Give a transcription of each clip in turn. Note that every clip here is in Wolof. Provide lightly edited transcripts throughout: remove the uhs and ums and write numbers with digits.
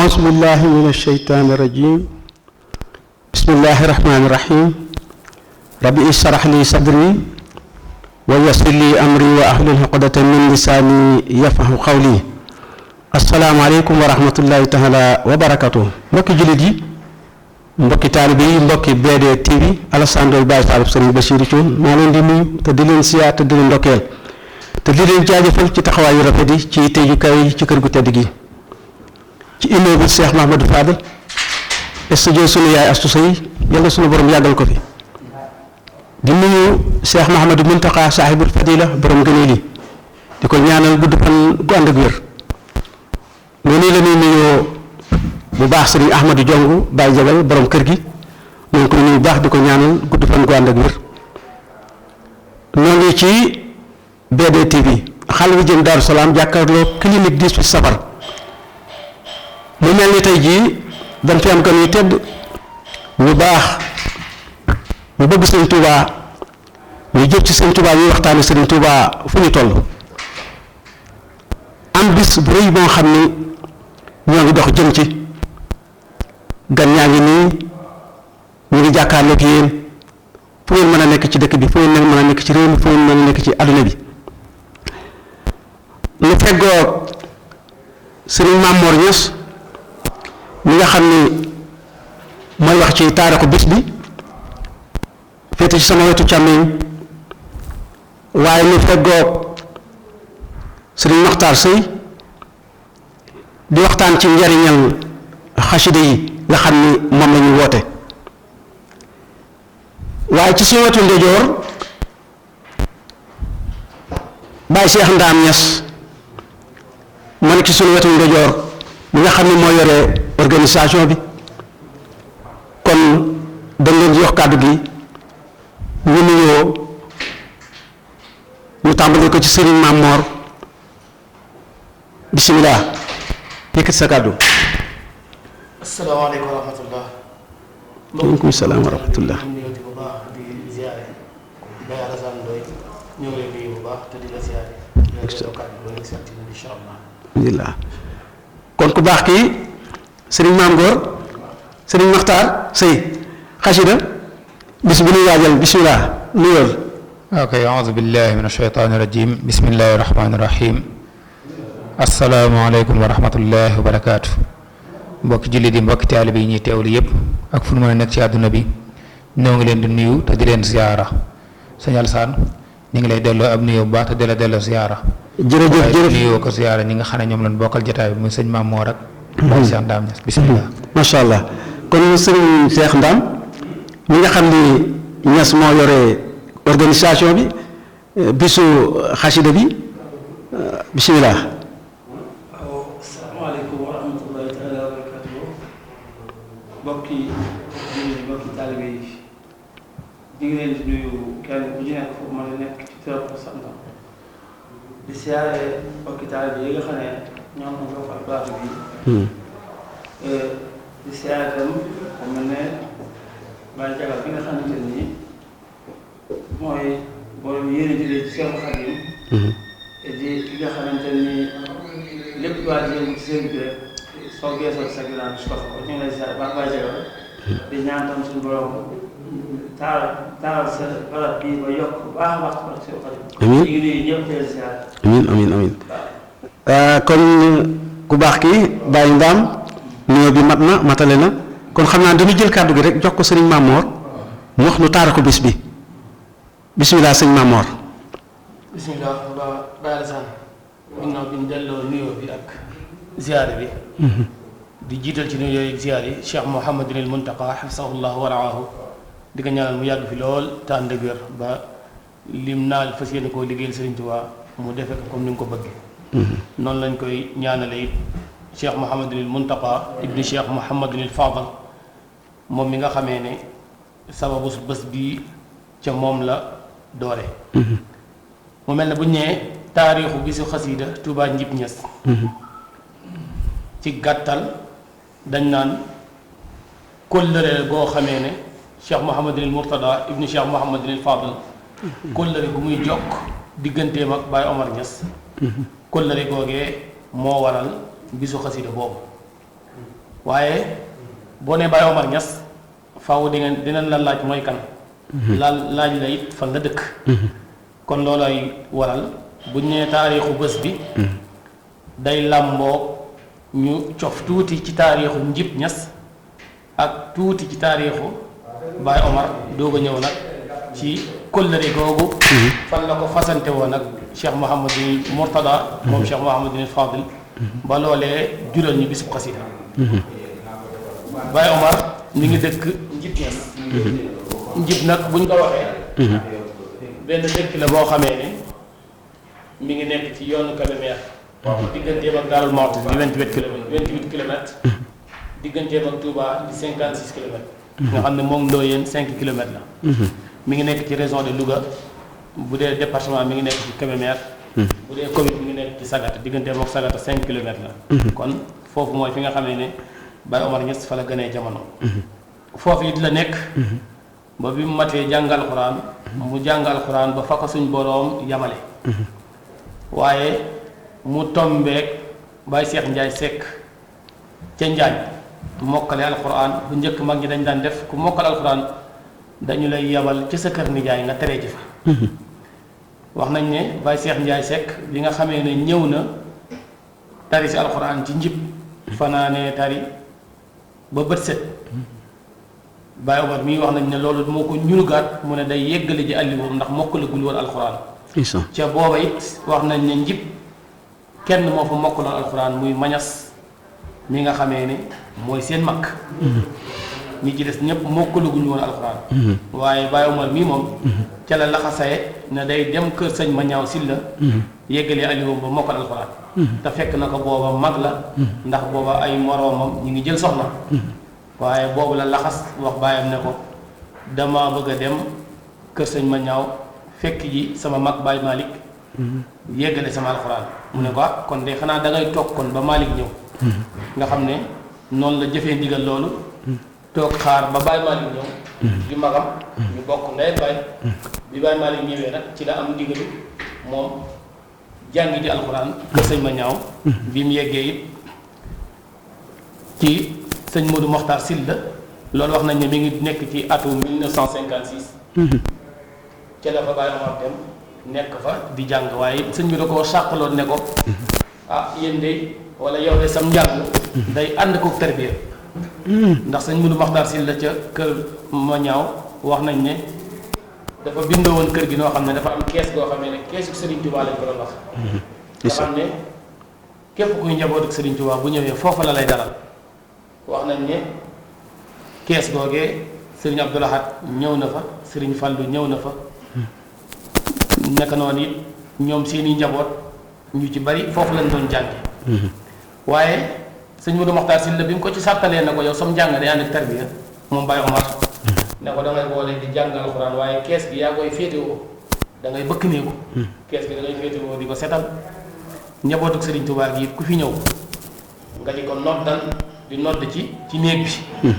أعوذ بالله من الشيطان الرجيم بسم الله الرحمن الرحيم ربي اشرح لي صدري ويسر لي أمري وأحلل عقدة من لساني يفقهوا قولي السلام عليكم ورحمة الله تعالى وبركاته mbokki jullit yi mbokki taalibe yi mbokki BD TV Alassane Ndoye Baye Fall Serigne Bassirou Thioune maa leen di nuyu te di leen siyaar te di leen ndokkeel te di leen jaajëfal ci taxawaayu rafet yi ci tey ju kaw yi ci kër gu tedd gi ci immeuble Cheikh Mahamadou Fadel studio sunu yaay Astou Seye yàlla sunu borom yàggal ko fi di nuyu Cheikh Mahamadou Mountakha sahibul fadila borom gëneel yi di ko ñaanal gudd fan gu ànd ak wér noonu la ñuy nuyoo bu baax Serigne Ahmadou Diongu Baye Jagal borom kër gi ñu ngi koy nuyu bu baax di ko ñaanal gudd fan gu ànd ak wér ñoo ngi ci BD TV xale bi jëm Daaru Salaam jàkkaarloo clinique 18 safar mu mel ni tey jii dañ fi am gan yu tedd ñu baax ñu bëgg Sëriñ Touba ñu jëf ci Sëriñ Touba ñuy waxtaane Sëriñ Touba fu ñu toll am bis bu rëy boo xam ni ñoo ngi dox jëm ci gan ñaa ngi nii ñu ngi jàkkaarloog yéen fu ngeen mën a nekk ci dëkk bi fu ngeen mën a nekk ci réew mi fu ngeen mën a nekk ci adduna bi ñu feggoo Sëriñ Mamor Niass mi nga xam ni mooy wax ci taarixu bis bi féete ci sama wetu càmmiñ waaye ñu feggoo Sëriñ Maxtaar Sëy di waxtaan ci njariñal xasida yi nga xam ni moom la ñu woote waaye ci suñu wetu ndeyjoor Baye Cheikh Ndaam Niass ma nekk ci suñu wetu ndeyjoor mi nga xam ni moo yore organisation bi kon dañ leen di jox kàddu gi ñu nuyoo ñu tàmbali ko ci Serigne Mamor bisimilah yëkkati sa kàddu. asalaamaaleykum wa rahmatullah. waaleykum salaam wa rahmatullah. bu baax di ziare Baye Alassane Ndoye ñoo ngi lay nuyu bu baax te di la ziare. incha allah. alhamdulilah kon ku baax kii Serigne Maam Góor Serigne Maxtaar Sëy xasida bis bu ñuy waajal bisimilah nuyool. ok aoudu billahi min ashaytaani rajim bismillahi rahmaani rahim asalaamaaleykum wa rahmatullahi wa barakaatu mbokki jullit yi mbokki taalibe yi ñuy teewlu yëpp ak fu nu mën a nekk ci àdduna bi ñoo ngi leen di nuyu te di leen ziyaara sëñ Alassane ñu ngi lay delloo ab nuyoo bu baax te di la delloo ziyaara jërëjëf jërëjëf nuyoo ko ziyaara ñi nga xam ne ñoom lañ bokkal jotaay bi muy sëñ Maam Moor ak Baye Cheikh Ndaam Niass bisimilah. macha allah kon sëriñ Cheikh Ndaam mi nga xam ni Niass moo yore organisation bi bisu xasida bi bisimilah. waaw asalaamaaleykum wa rahmatullahi taala wa barakatuhu mbokki jullit mbokki taalibe yi ñu ngi leen di nuyu kenn ku ci nekk foofu mën a nekk ci turam ak santam di siyaare mbokki taalibe yi nga xam ne ñoom ñoo bokk ak plateau bi di siyaare tam ku mel ne Baye Jagal bi nga xamante ni mooy borom yéene jëlee ci Seexu Xaadim di ki nga xamante ni lépp lu waay yëngu ci seen bi rek soo geesoo sa ginnaaw bi su ko fa ñu ngi lay siyaare baax Baye Jagal di ñaan tam suñu borom taaral sa barab bii ba yokk bu baax a baax ci Seexu Xaadim. amiin ñu ngi nuyu ñëpp di leen siyaare. amiin amiin kon ku baax kii Baye Ndaam nuyoo bi mat na matale na kon xam naa dañu jël kàddu gi rek jox ko Serigne Mamor mu wax nu taara ko bis bi bisimilah sëñ Mamor. bisimilah Baye Alassane ginnaaw bi ñu delloo nuyoo bi ak ziyaare bi di jiital ci nuyoo yi ziyaare yi Cheikh Mouhamadul Muntaqa xafisahullah wa raahu di ko ñaanal mu yàgg fi lool te ànd ak wér ba lim naal fas yéene koo liggéeyal Serigne Touba mu defe ko comme ni nga ko bëggee noonu lañ koy ñaanale it Cheikh Mouhamadul Muntaqa ibni Cheikh Mouhamadul Fadal moom mi nga xamee ne sababu su bés bii ca moom la doore mu mel ne bu ñu nee taarixu bisu xasida Touba Njib Niass ci gàttal dañ naan kóllëre goo xamee ne Cheikh Mouhamadul Mourtada ibni Cheikh Mouhamadul Fadal kóllëre gu muy jokk digganteem ak Baye Omar Niass kóllëre googee moo waral bisu xasida boobu waaye boo nee Baye Omar Niass faaw dinañ la laaj mooy kan. laaj la it fa nga dëkk. kon loolay waral buñ nee taarixu bés bi. day làmboo ñu cof tuuti ci taarixu Njib Niass ak tuuti ci taarixu Baye Omar doog a ñëw nag ci kóllëre googu. fan la ko fasante woon nag Cheikh Mouhamadou Mourtada. moom Cheikh Mouhamadou Fadil. ba loolee jural ñu bisub xasida. Baye Omar mi ngi dëkk Njib Niass. Njib nag buñ ko waxee. benn dëkk la boo xamee ne mi ngi nekk ci yoonu Kébémer. digganteem ak Darou Mouhty di 28 kilomètres. digganteem ak Touba di 56 kilomètres. nga xam ne moom Ndoyeen 5 kilomètres la. mi ngi nekk ci région de Louga bu dee département mi ngi nekk ci Kébémer. bu dee commune mi ngi nekk ci Sagata digganteem ak Sagata 5 kilomètres la. kon foofu mooy fi nga xamee ne Baye Omar Niass fa la gënee jamono. foofu it la nekk. ba bi mu matee jàngal Alxuraan. mu jàngal Alxuraan ba fa ko suñ boroom yamale. waaye mu tombeek Baye Cheikh Ndiaye Seck ca Njaañ mokkale Alxuraan bu njëkk mag ñi dañ daan def ku mokkal Alxuraan dañu lay yabal ci sa kër nijaay nga teree ji fa. wax nañ ne Baye Cheikh Ndiaye Seck bi nga xamee ne ñëw na tari si Alxuraan ci Njib fanaanee tari ba bët set. Baye Omar mii wax nañ ne loolu moo ko ñunugaat mu ne day yeggale ji àlliwoom ndax mokkalagul woon alxuraan. ca booba it wax nañ ne Njib kenn moo fa mokkaloon alxuraan muy mañas mi nga xamee ne mooy seen mag. ñi ci des ñëpp mokkalaguñu woon alxuraan. waaye Baye Omar mii moom. ca la laxasaye ne day dem kër sëñ ma ñaaw silla yeggalee àlliwoom ba mokkal alxuraan. te fekk na ko booba mag la. ndax booba ay moroomam ñu ngi jël soxna. waaye boobu la laxas wax baayam ne ko dama bëgg a dem kër sëñ ma ñaaw fekk ji sama mag Baye Malick yeggale sama alxuraan mu ne ko kon de xanaa da ngay toog kon ba Malick ñëw nga xam ne noonu la jëfee ndigal loolu toog xaar ba Baye Malick ñëw di magam ñu bokk ndey baay bi Baye Malick ñëwee nag ci la am ndigalu moom jàngi ji alxuraan kër sëñ ma ñaaw bi mu yeggee it ci sëñ Modou Mokhtar Sylla loolu wax nañ ne mi ngi nekk ci atum 1956. ca la fa Baye Omar dem nekk fa di jàng waaye sëñ bi da koo sàqaloon ne ko yéen de wala yow de sam njàng day ànd ko tarbiya ndax sëñ Modou Mokhtar Sylla ca kër ma ñaaw wax nañ ne dafa bindoo woon kër gi noo xam ne dafa am kees goo xam ne keesu Serigne Touba lañ ko doon wax. nga xam ne képp kuy njaboot ak Serigne Touba bu ñëwee foofa la lay dalal. wax nañ ne kees googee Serigne Abdou Lahad ñëw na fa Serigne Fallou ñëw na fa naka noonu it ñoom seeni njaboot ñu ci bari foofu lañ doon jànge waaye sëñ Modou Mokhtar Sylla bi mu ko ci sàttalee na ko yow sam njàng day ànd ak tarbiya moom Baye Omar ne ko da ngay boole di jàng alxuraan waaye kees gi yaa koy féetewoo da ngay bëkk néegu kees gi da ngay féetewoo di ko setal njabootu Serigne Touba gi it ku fi ñëw nga di ko noddal di nodd ci néeg bi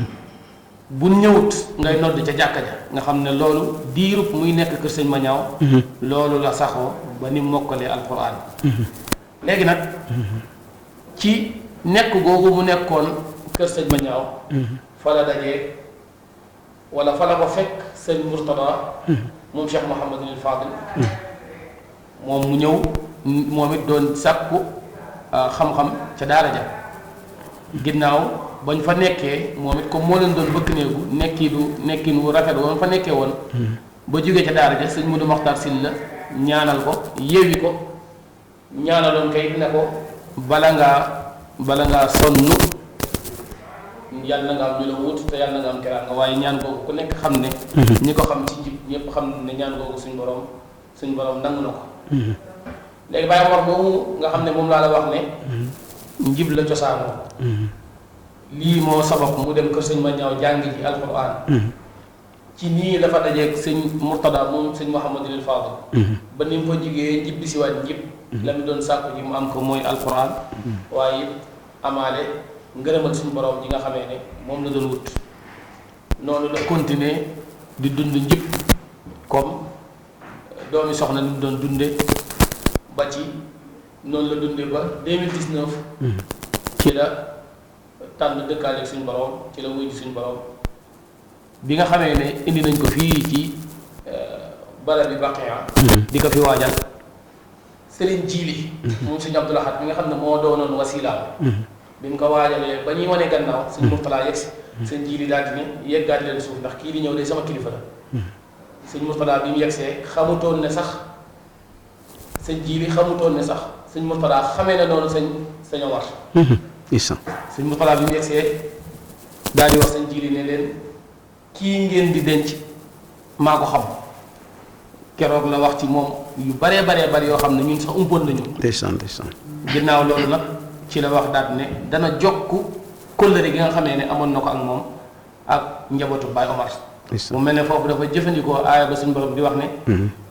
bu ñëwut ngay nodd ca jàkka ja nga xam ne loolu diirub muy nekk kër sëñ ma ñaaw loolu la saxoo ba ni mokkalee alxuraan léegi nag ci nekk googu mu nekkoon kër sëñ ma ñaaw fa la dajee wala fa la ko fekk sëñ Mourtada moom Cheikh Mouhamadul Fadil moom mu ñëw moom it doon sàkku xam-xam ca daara ja ginnaaw bañ fa nekkee moom it comme moo leen doon bëkk néegu nekkin wu rafet woon fa nekkee woon ba jógee ca daara ja sëñ Modou Mokhtar Sylla ñaanal ko yeewi ko ñaanaloon kay ne ko bala ngaa sonn yàlla na nga am ñu la wut te yàlla na nga am teraanga waaye ñaan googu ku nekk xam ne ñi ko xam ci Njib ñëpp xam ne ñaan googu suñ borom nangu na ko léegi Baye Omar moomu nga xam ne moom laa la wax ne Njib la cosaanoo lii moo sabab mu dem kër sëñ ma ñaaw jàngi ji alxuraan ci nii dafa dajeeg sëñ Mourtada moom sëñ Mouhamadul Fadil ba ni mu fa jigee Njib bi si waat Njib la mu doon sàkku ji mu am ko mooy alxuraan waaye it amaale ngërëmal suñu borom ji nga xamee ne moom la doon wut noonu la continuer di dund Njib comme doomi soxna ni mu doon dunde ba ci noonu la dunde ba 2019 ci la tànn dëkkaale suñu borom ci la wuyu suñu borom bi nga xamee ne indi nañ ko fii ci barab bi Baqiya di ko fi waajal Serigne Jili moom Serigne Abdou Lahad mi nga xam ne moo doonoon wasilaam bi mu ko waajalee ba ñuy wane gannaaw Serigne Mourtala yegsi Serigne Jili daal di ne yeggaat leen suuf ndax kii di ñëw de sama kilifa la Serigne Mourtala bi mu yegsee xamutoon ne sax Serigne Jili xamutoon ne sax Serigne Mourtala xamee na noonu sëñ Omar Serigne Mourtala bi mu yegsee daal di wax Serigne Jili ne leen kii ngeen di denc maa ko xam keroog la wax ci moom yu baree yoo xam ne ñun sax umpoon nañu. ndeysaan ginnaaw loolu nag ci la wax daal ne dana jokk kóllëre gi nga xamee ne amoon na ko ak moom ak njabootu Baye Omar. mu mel ne foofu dafa jëfandikoo aaya ba suñu borom di wax ne.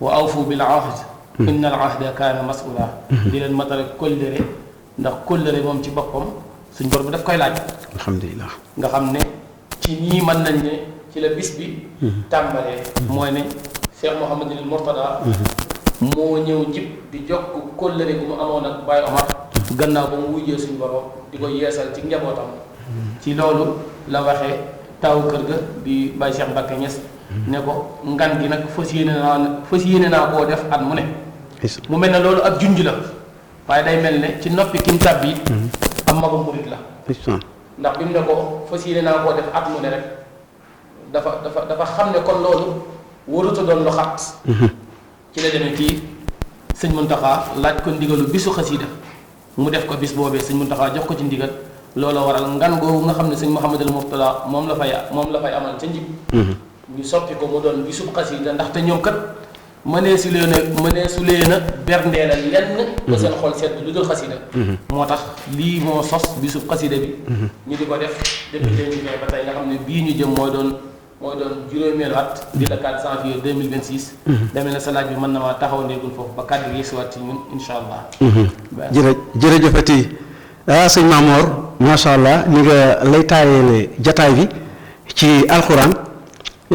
wa awfu bil ahd. inna al ahda kaana mas'uula. di leen matale kóllëre ndax kóllëre moom ci boppam suñu borom daf koy laaj. alhamdulilah nga xam ne ci ñii mën nañ ne ci la bis bi. tàmbalee mooy ne. Cheikh Mouhamadul Mourtada moo ñëw jib di jokk kóllëre gu mu amoon ak Baye Omar gannaaw ba mu wujjee suñu borom di ko yeesal ci njabootam ci loolu la waxee taw kër ga di Baye Cheikh Mbacké Niass ne ko ngan gi nag fas yéene naa koo def at mu ne mu mel ne loolu ab junj la waaye day mel ne ci noppi kim tab bi am magum murit la ndax bi mu ne ko fas yéene naa koo def at mu ne rek dafa xam ne kon loolu waruta doon lu xat ci la demee ci sëñ Muntaxa laaj ko ndigalu bisu xasida mu def ko bis boobee sëñ Muntaxa jox ko ci ndigal loola waral ngan googu nga xam ne sëñ Mouhamadul Mourtada moom la fay amal ca njib ñu soppi ko mu doon bisub xasida ndaxte ñoom kat mënee su leen a berndeela lenn ba seen xol sedd lu dul xasida moo tax lii moo sos bisub xasida bi ñu di ko def depuis 2020 ba tey nga xam ne bii ñu jëm mooy doon juróomeelu at di la 4 janvier 2026 demee na sa laaj bi mën na maa taxaw ndéegul foofu ba kàddu gi yegsiwaat ci ñun insha allah jërëjëfati sëñ Mamor macha allah ni nga lay taayeele jataay bi ci alxuraan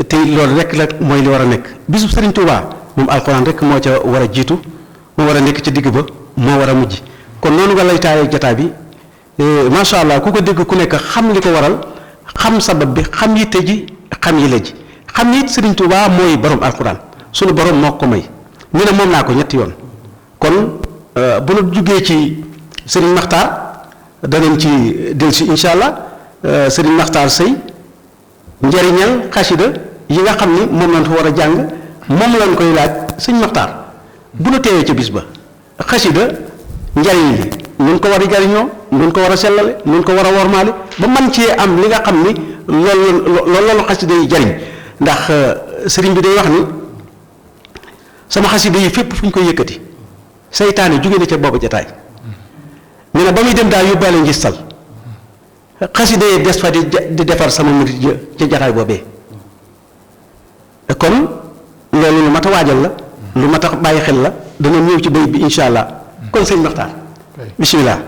te loolu rek la mooy li war a nekk bisu Serigne Touba moom alxuraan rek moo ca war a jiitu moo war a nekk ci digg ba moo war a mujj kon noonu nga lay taayee jataay bi macha allah ku ko dégg ku nekk xam li ko waral xam sabab bi xam yitte ji xam yi la ji xam ni it Serigne Touba mooy borom alxuraan sunu borom moo ko may ñu ne moom naa ko ñetti yoon kon bu nu jugee ci Serigne Makhtar danañ ci dellusi incha allah Serigne Makhtar Seye njëriñal xasida yi nga xam ni moom lañ fa war a jàng moom lañ koy laaj sëñ Makhtar bu nu teewee ca bis ba xasida njëriñ li nun ko war a jariñoo nun ko war a sellale nun ko war a wormaale ba man cee am li nga xam ni loolu xasida yi jariñ ndax sëriñ bi day wax ni sama xasida yi fépp fu ñu koy yëkkati seytaane jóge na ca boobu jataay nee na ba muy dem daal yóbbaale ngistal xasida yi des fa di defar sama murit ca jataay boobee kon loolu lu mat a waajal la lu mat a bàyyi xel la dana ñëw ci bayit bi insha allah kon sëñ Maxtaar bismillah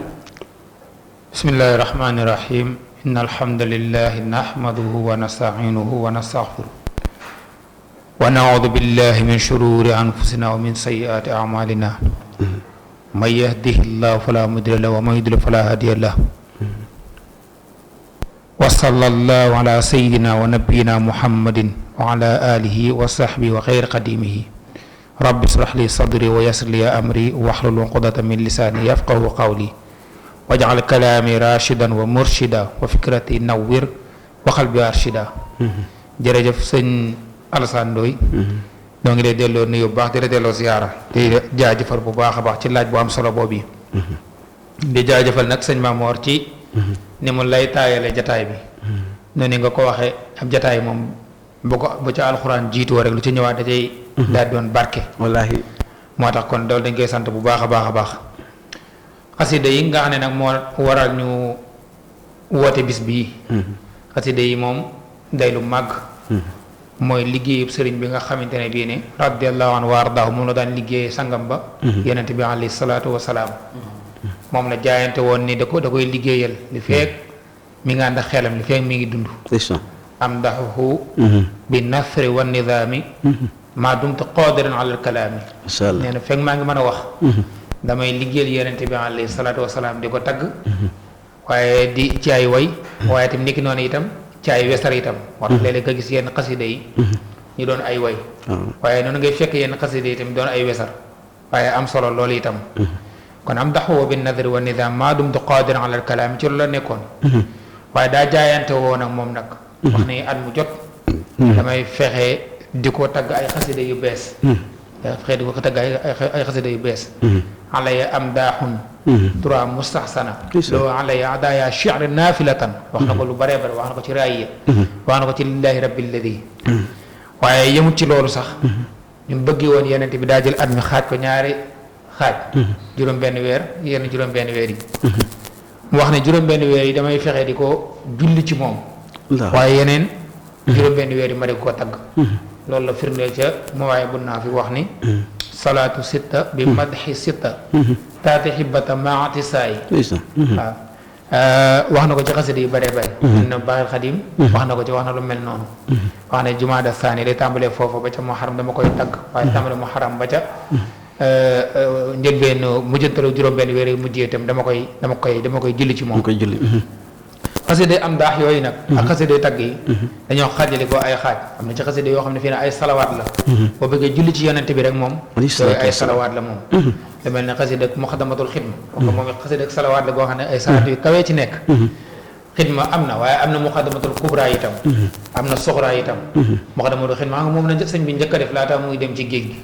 bismillahi rahmani rahim inna alhamdulillahi nahmaduhu wa nasta'inuhu wa nastaghfiruh wa na'udhu billahi min shururi anfusina wa min sayyiati a'malina man yahdihillahu fala mudilla lahu wa man yudlil fala hadiya lahu wa sallallahu ala sayyidina wa nabiyyina muhammadin wa ala alihi wa sahbihi wa khayri qadimihi rabbi israh li sadri wa yassir li amri wahlul uqdatan min lisani yafqahu qawli waj'al kalami rashidan wa murshida wa fikrati nawwir wa qalbi arshida jërëjëf sëñ Alassane Ndoye ñoo ngi lay delloo nuyu bu baax di la delloo ziyaara di jaajëfal bu baax a baax ci laaj bu am solo boobu di jaajëfal nag sëñ Mamor ci ni mu lay taayale jataay bi noonu nga ko waxee ab jataay moom bu ca alxuraan jiitoo rek lu ci ñëwaat da cay daal doon barke wallaahi moo tax kon loolu dañ koy sant bu baax a baax a baax xasida yi nga xam ne nag moo waral ñu woote bis bii xasida yi moom day lu màgg mooy liggéeyub sëriñ bi nga xamante ne bii ne radiyallahu anhu wa ardaahu moom la daan liggéeyee sangam ba yonent bi alayhi salaatu wa salaam moom la jaayante woon ni da koy liggéeyal li feek mi nga ànd ak xelam li feek mi ngi dund am daxuhu bi nasri wa nidaami maa dumtu qadiran ala alkalaami nee na fekk maa ngi mën a wax damay liggéeyal yonent bi alayhi salaatu wa salaam di ko tagg waaye di ci ay way waaye itam niki noonu itam ci ay wesar itam moo tax léeg-léeg nga gis yenn xasida yi ñu doon ay way waaye noonu ngay fekk yenn xasida yi itam doon ay wesar waaye am solo loolu itam kon am daxoo bin nadri wa nidam maa dumtu qadir ala al kalaam ci loolu la nekkoon waaye daa jaayante woo nag moom nag wax ni at mu jot damay fexe di ko tagg ay xasida yu bees fexe di ko tagg ay xasida yu bees alaya am daaxun trois mustaxsana loo alaya adaya shi'r naafilatan wax na ko lu bëree bëri wax na ko ci raaya wax na ko ci lillahi rabbil ladi waaye yemut ci loolu sax ñu bëggi woon yenente bi daa jël at mi xaaj ko ñaari xaaj juróom-benn weer yenn juróom-benn weer yi mu wax ne juróom-benn weer yi damay fexe di ko julli ci moom waaye yeneen juróom-benn weer yi ma di ko tagg loolu la firndeel ca mawaay bu naa fi wax ni salaatu sitta bi madxi sitta taati xibbata maati saayi waaw wax na ko ci xasida yu bëree bëri na baaxil xadim wax na ko ci wax na lu mel noonu wax ne jumaada saani day tàmbalee foofu ba ca muharram dama koy tagg waaye tàmbalee muharram ba ca njëlbeen mujjantalu juróom-benn weer yi mujjee itam dama koy julli ci moom xasida am daax yooyu nag ak xasida tagg yi dañoo xaajale ko ay xaaj am na ci xasida yoo xam ne fii ne ay salawaat la boo bëggee julli ci yonente bi rek moom yooyu ay salawaat la moom lu mel ne xasida muxadamatul xidma wax moom xasida salawaat la goo xam ne ay salaat yu kawee ci nekk xidma am na waaye am na muxadamatul kubra itam am na soxra itam muxadamatul xidma nga moom na sëñ bi njëkk a def laata muy dem ci géej gi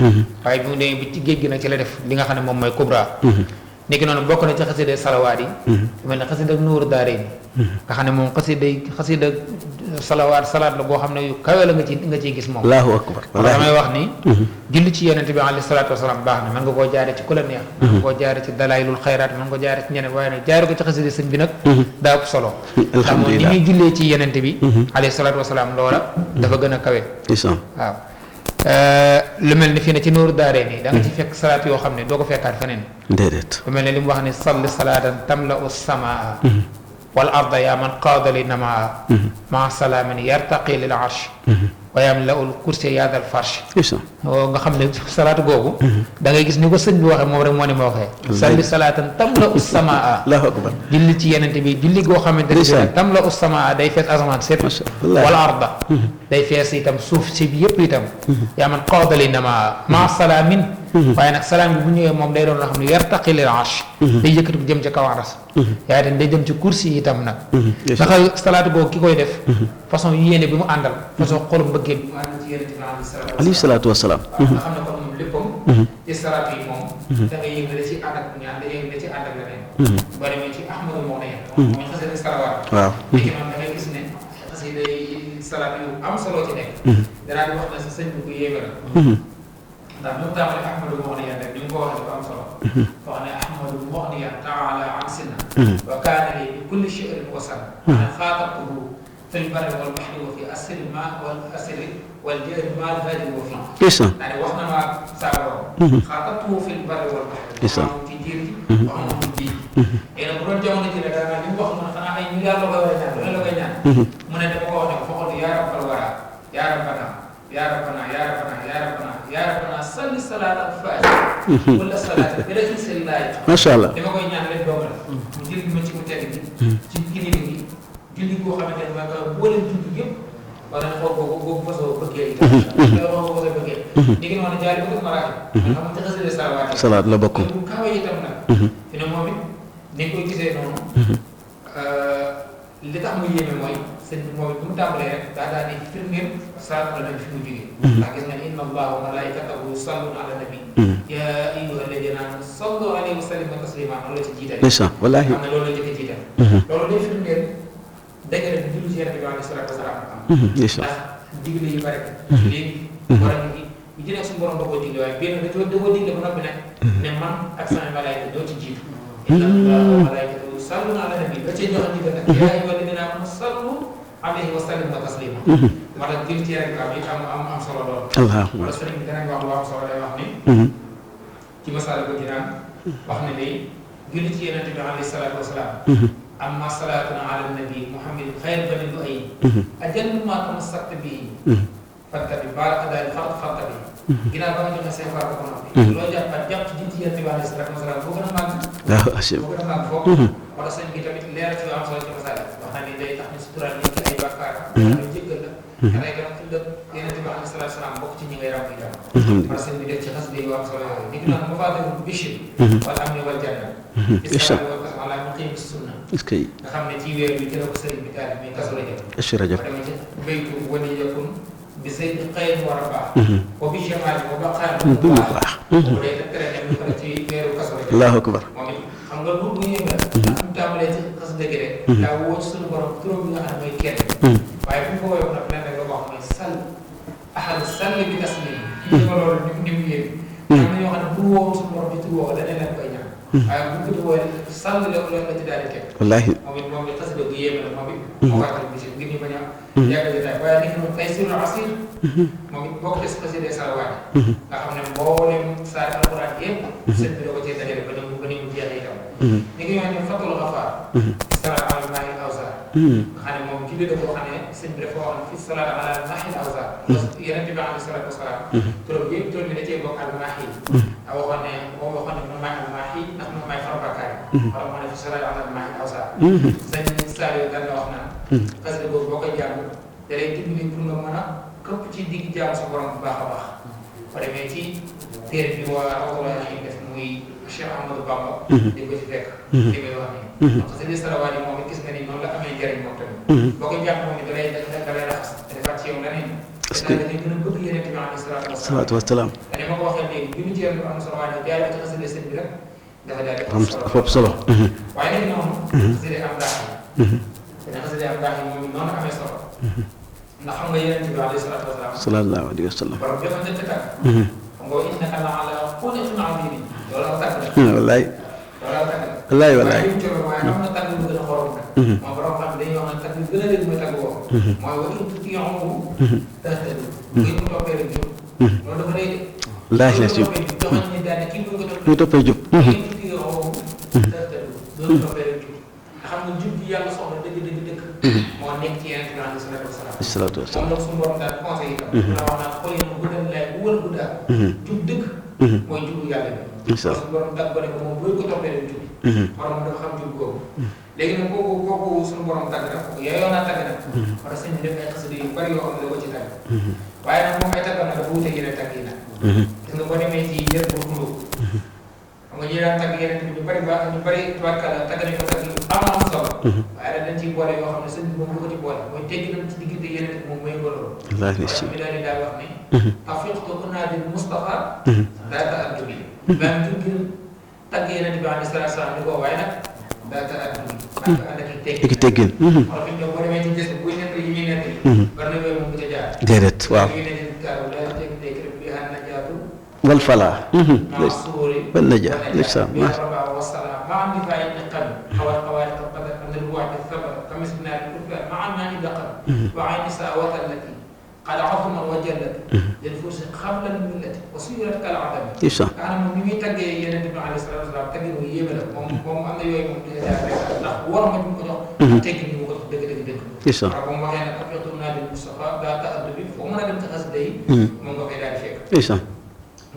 waaye bi mu demee bi ci géej gi nag ci la def li nga xam ne moom mooy kubra niki noonu bokk na ci xasida salawaat yi mel ne xasida nuuru daarayni nga xam ne moom xasida salawaat salaat la boo xam ne yu kawe la nga ciy gis moom allahu akbar damay wax ni julli ci yonente bi alayhi salaatu wasalaam baax na mën nga koo jaare ci ku la neex mën nga koo jaare ci dalailul xayraat mën nga koo jaare ci ñeneen waaye nag jaare ko ci xasida sëñ bi nag daa ëpp solo ndax moom ni muy jullee ci yonente bi alayhi salaatu wasalaam loola dafa gën a kawe waaw lu mel ni fii ne ci nuuru daaree nii da nga ci fekk salaat yoo xam ne doo ko fekkaat feneen déedéet lu mel ne li mu wax ni salli salaatan tamla'u samaa wal arda yaa man qaada li namaa maa salaamin yartaqi lil arsh wa yamla'ul kursi yaadal farsh nga xam ne salaatu googu da ngay gis ni ko sëñ bi waxee moom rek moo ni ma waxee salli salaatan tamla'u samaa allahu akbar julli ci yenente bi julli goo xamante ne bi tamla'u samaa day fees asamaan sépp wal arda day fees itam suuf si bi yëpp itam yaa man qaada li namaa maa salaamin waaye nag salaam bi bu ñëwee moom day doon loo xam ne yartaqi lil arsh day yëkkati ko jëm ca kaw aras yaa itam day jëm ci kursi itam nag ndax salaatu googu ki koy def façon yéene bi mu àndal façon xolu mbëggee bi mu àndal ci yenente bi alayhi salaatu wasalaam nga xam ne kon moom léppam ci salaatu yi moom da ngay yëg ne da ci ànd ak ñaan da yëg ne da ci ànd ak leneen boo demee ci ahmadu moo ne mooy xasida salawaat waaw léegi noonu da ngay gis ne xasida salaat yu am solo ci nekk danaa di wax ne sa sëñ bi ko yéeme la ndax mu tàmbali ahmadu muxniyan rek ni mu ko waxee dafa am solo wax ne ahmadu muxniyan taala an sinna wa kaana li bi kulli shi'rin wasal ana xaatabtuhu fil barri wal bahri wa fi asri ma wal asri wal jahri ma al hadi wa fi naa ne wax na ma saa borom xaatabtuhu fil barri wal bahri wax na ci jiir ji wax na ci bii léegi nag bu doon jamono ji la daanaka li mu wax mu ne xanaa ay milliards la koy war a ñaan loolu la koy ñaan mu ne dama ko wax ne foxoon yaa rabbal wara yaa rabbana yaa rabbana yaa rabbana yaa rabbana yaa rabbana salli salaata faati wala salaata bi rasulillahi macha allah dama koy ñaan leen doom la mu jël ma ci mu tedd bi ci kilifa gi julli koo xamante ne maa ko booleen julli yëpp wala na xool boobu fasoo bëggee fasoo bëggee ñi ngi noonu jaari ba def maraati nga xam ne xasida salawaat salaat la bokk bu kawe itam nag fi ne moom it ni koy gisee noonu li tax mu yéeme mooy sëñ bi moom it bu mu tàmbalee rek daa di firndeel salaatu ala nabi fi mu jógee ndax gis nga ne inna allaha wa malaikatahu yusalluna ala nabi yaa ayyuha alladina amanu sallu alayhi wa sallimu taslima loolu la ci jiital wallaahi xam ne loolu la njëkk a jiital loolu day firndeel dëgg la di julli ci yonent bi alayhi salaatu wasalaam am ndax digle yu bari léegi war a ngi bu ci nekk suñu borom da koo digle waaye benn da koo digle ba noppi nag ne man ak sama malaayika doo ci jiitu inna allaha wa malaikatahu yusalluna ala nabi ba cee joxe ndigal nag yaa ayyuha alladina amanu sallu alayhi wa sallimu taslima moo tax julli ci yonent bi am solo lool wala sëriñ bi danañ wax lu am solo day wax ni ci masala ko dinaan wax ne day julli ci yonent bi alayhi salaatu wasalaam amma salaatuna ala nabi muhammadin xayr bani lu ay ajannu maa tamassakta bii fanta bi baal adaal farta bi ginnaaw ba nga joxe seen farata ko noppi loo jàppaat jàpp ci julli ci yonent bi alayhi salaatu wasalaam boo gën a màgg boo gën a màgg foofu moo tax sëñ bi tamit leer ci am solo ci masala wax na ni day tax bàkkaar yàlla jéggal la yàlla itam ëllëg Yonent bi alayhi salaatu salaam bokk ci ñi ngay ràmm itam parce que bi def ci xas yu am solo yooyu ni ki noonu mafaatihul bishri wal amni wal janna islam wal kasam ala muqim sunna est-ce que nga xam ne ci weer bi jëla ko sëriñ bi taal muy Kazu Rajab est-ce que Rajab dama ci baytu wali yakun bi say xëy war a baax wa bi jamaali wa baqaar bi mu baax bu dee tere dem ko ci weeru Kazu Rajab allahu akbar moom it xam nga lu ñëw la am tàmbalee ci xas dëgg rek daa woo ci suñu borom turam bi nga xam ne mooy kenn waaye bu ñu ko woowee nag lenn nga wax mooy sall ahad sall bi taslim yi ma loolu ni mu yéen am na ñoo xam ne bu woo suñu borom bi tur woo dana leen koy ñaan waaye bu ko wooye sall la ci daal di teg wallaahi moom it xas dëgg yéeme la moom it moo wàccal bi si ngir ñu bañ a yàgg jotaay waaye ni ki noonu tey sirru asir moom it boo ko des xasida salawaat nga xam ne mboolem saa alquran yëpp sëñ bi da ko cee dajale ba ni mu jeexee itam ni ngi ñoo ne fatul xafaar salaat ala mahil awsar nga xam ne moom ci biir dafa wax ne sëñ bi dafa wax ne fi salaat ala mahil awsar Yonent bi alayhi salaatu wasalaam turam yëpp turam bi da cee bokk al mahil a waxoon ne moom waxoon ne man maay al mahil ndax man maay far bakkaar wala moo ne fi salaat ala mahil awsar sëñ Saliou daan na wax naan xasida boobu boo koy jàng da lay dimbali pour nga mën a këpp ci digg jaamu sa borom bu baax a baax ba demee ci téere bi waa Rawdul Rayahin def muy Cheikh Ahmadou Bamba di ko ci fekk li may wax nii donc xasida salawaat yi moom it gis nga ni noonu la amee njëriñ moom tamit boo koy jàng moom it da lay raxas da defaat ci yow leneen te daal da ngay gën a bëgg Yonent bi alayhi salaatu wasalaam dane ma ko waxee léegi bi mu ci am salawaat yi jaay ci xasida sëñ bi rek dafa daal di am solo waaye nag noonu xasida am daax yi dana xasida am daax yi moom noonu amee solo ndax xam nga Yonent bi alayhi salaatu wasalaam sallallahu alayhi wa sallam borom dafa njëkk tàgg xam nga innaka la ala xuluqin aziim loolu la tàgg la wallaay loolu la tàgg la wallaay wallaay waaye am na tàgg bu gën a xorom nag moom borom xam dañuy wax ne tàgg bi gën a dégg mooy tàgg woo mooy wa in tutii'uuhu tahtadu ngeen ko toppee rek jub loolu dafa rëy de wallaahi la si joxoñ ni daane kii bu ko ñu toppee jub ngeen tutii'uuhu tahtadu loolu toppee rek jub nga xam ne jub bi yàlla soxla dëgg moo nekk ci Yonent bi alayhi salaatu wasalaam moom nag suñu borom daal conseil itam la wax naan xool yi bu dem lay bu wër bu daal jub dëgg mooy jubu yàlla bi suñu borom dag ba ne ko moom booy ko toppee rek jub borom dafa xam jub googu léegi nag kooku suñu borom tàgg na yooyoon naa tàgg na parce que sëñ bi def ay xasida yu bari yoo xam ne da ko ci tàgg waaye nag moom ay tàggam nag dafa wuute yeneen tàgg yi nag gis nga boo demee ci yër bu xulóo xam nga ñi daan tàgg yeneen bi ñu bari tubaarkàlla tàgg nañ ko tàgg yu am solo waaye nag dañ ciy boole yoo xam ne sëñ bi moom du ko ci boole mooy teggi nañ ci diggante yeneen bi moom mooy ngoloo mi daal di daal wax ne tafiqtu unaadil Mustafa daata addu bi maa ngi jug tàgg yeneen bi alayhi salaatu salaam di ko waaye nag daata addu bi ànd ak teggin wala fi ñëw boo demee ci gis buy nekk yi ñuy nekk bari na yooyu moom du ca jaar déedéet waaw wal falaa wal najaa lisaan مع اندفاع النقم خوارق القدر ان الوعد الثبت كمسكنا الكفار مع الماء دقل وعين ساوة التي قد عظم وجلت للفرس قبل الملة وصيرت كالعدم. كان من يمي تاجي Yonent bi alayhi salaatu wa salaam tagge mu yéeme la moom am na yooyu moom dina jaar rek ndax war ma ñu ko jox teggi ñu ko dëgg waaw ba mu waxee nag afiqtu naa bil Mustafa daa ta addu bi foo mën a dem ci xasida yi moom nga fay daal di fekk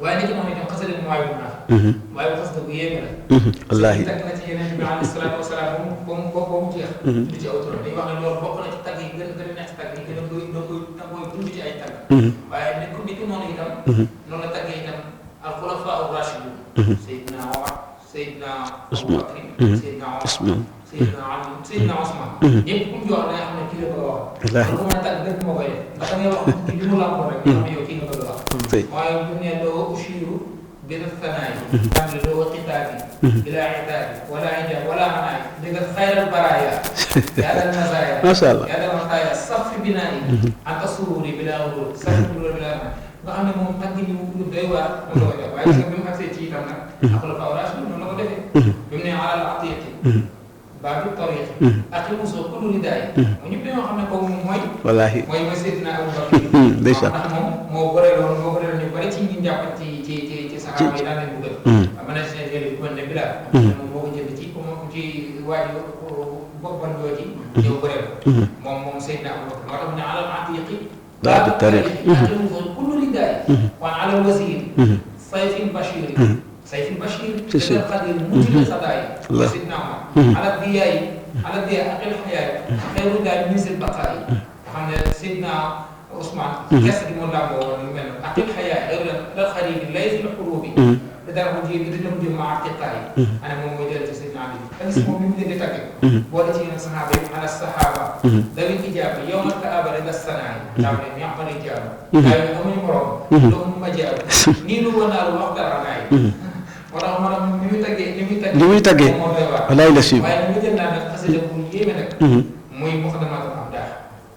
waaye nit ki moom itam xasida bi mooy bu naax waaye bu xasida bu yéeme la wallaahi tagg na ci Yonent bi alayhi salaatu wa salaam ba mu jeex du ci aw turam dañuy wax ne loolu bokk na ci tagg yi gën a neex tagg yi gën a koy dund ci ay tagg waaye nit ku noonu itam noonu la taggee itam al xulafaa ar-raashidun Seydina Omar Seydina Abubakar Seydina Omar Seydina Ali Seydina Ousmane ñëpp ku mu jox da nga xam ne kii la bëgg a wax kon ku mën a tagg dëgg moo koy def ndax da ngay wax ci li mu làmboon rek nga xam ne yow kii nga bëgg a wax waaye bu ne doo ushiru bila thanaayi tàmbali doo xitaabi bila itaabi wala ijaab wala anaay dëgg xayral baraaya yaadal nasaaya macha allah yaadal maxaaya safi binaayi anta sururi bila wurur safi wurur bila anaay nga xam ne moom tàgg ni mu doy waar moom la ko def waaye gis nga bi mu agsee ci itam nag xulafaa ar-raashidiin noonu la ko defee bi mu ne alal atiyati baabi tariq aqimu soo kullu ridaay mu ñëpp dañoo xam ne kooku moom wallaahi mooy Seydina Abubakar ndeysaan ndax moom moo bëreeloon ñu bari ci ñi jàpp ci saxaaba yi daan leen bëggal am na seen jëli bu mel ne Bilaal moom moo ko jënd ci waaji boppam jooji ñëw bëreel moom Seydina Abubakar moo tax mu ne alal atiqi baabi tariq aqimu soo kullu ridaay waan alal wasiir sayfin bashir sayfin bashir القدير مجل صداي سيدنا عمر على الضياء ala diya aqil xayaat xayru daal misil baqaay xam ne Seydina Ousmane gerte gi moo làmboo woon lu mel noonu aqil xayaat xayru dal xarit lay fi xurubi te dara mu ji dina mu jëm ma aqiqaay ana moom mooy jël ci Seydina Ali te gis moom ni mu leen di tàgge boole ci yeneen saxaaba yi ala saxaaba dawil ijaaba yow ma taaba rek la sanaay daaw ne ñax ma ijaaba waaye amuñu morom loolu ma jaab nii lu wanaalu wax dara naay moo tax maanaam ni muy taggee moo doy waar walaay la suivre waaye mu jël naa nag xasida bu yéeme nag muy muqaddamatul amdah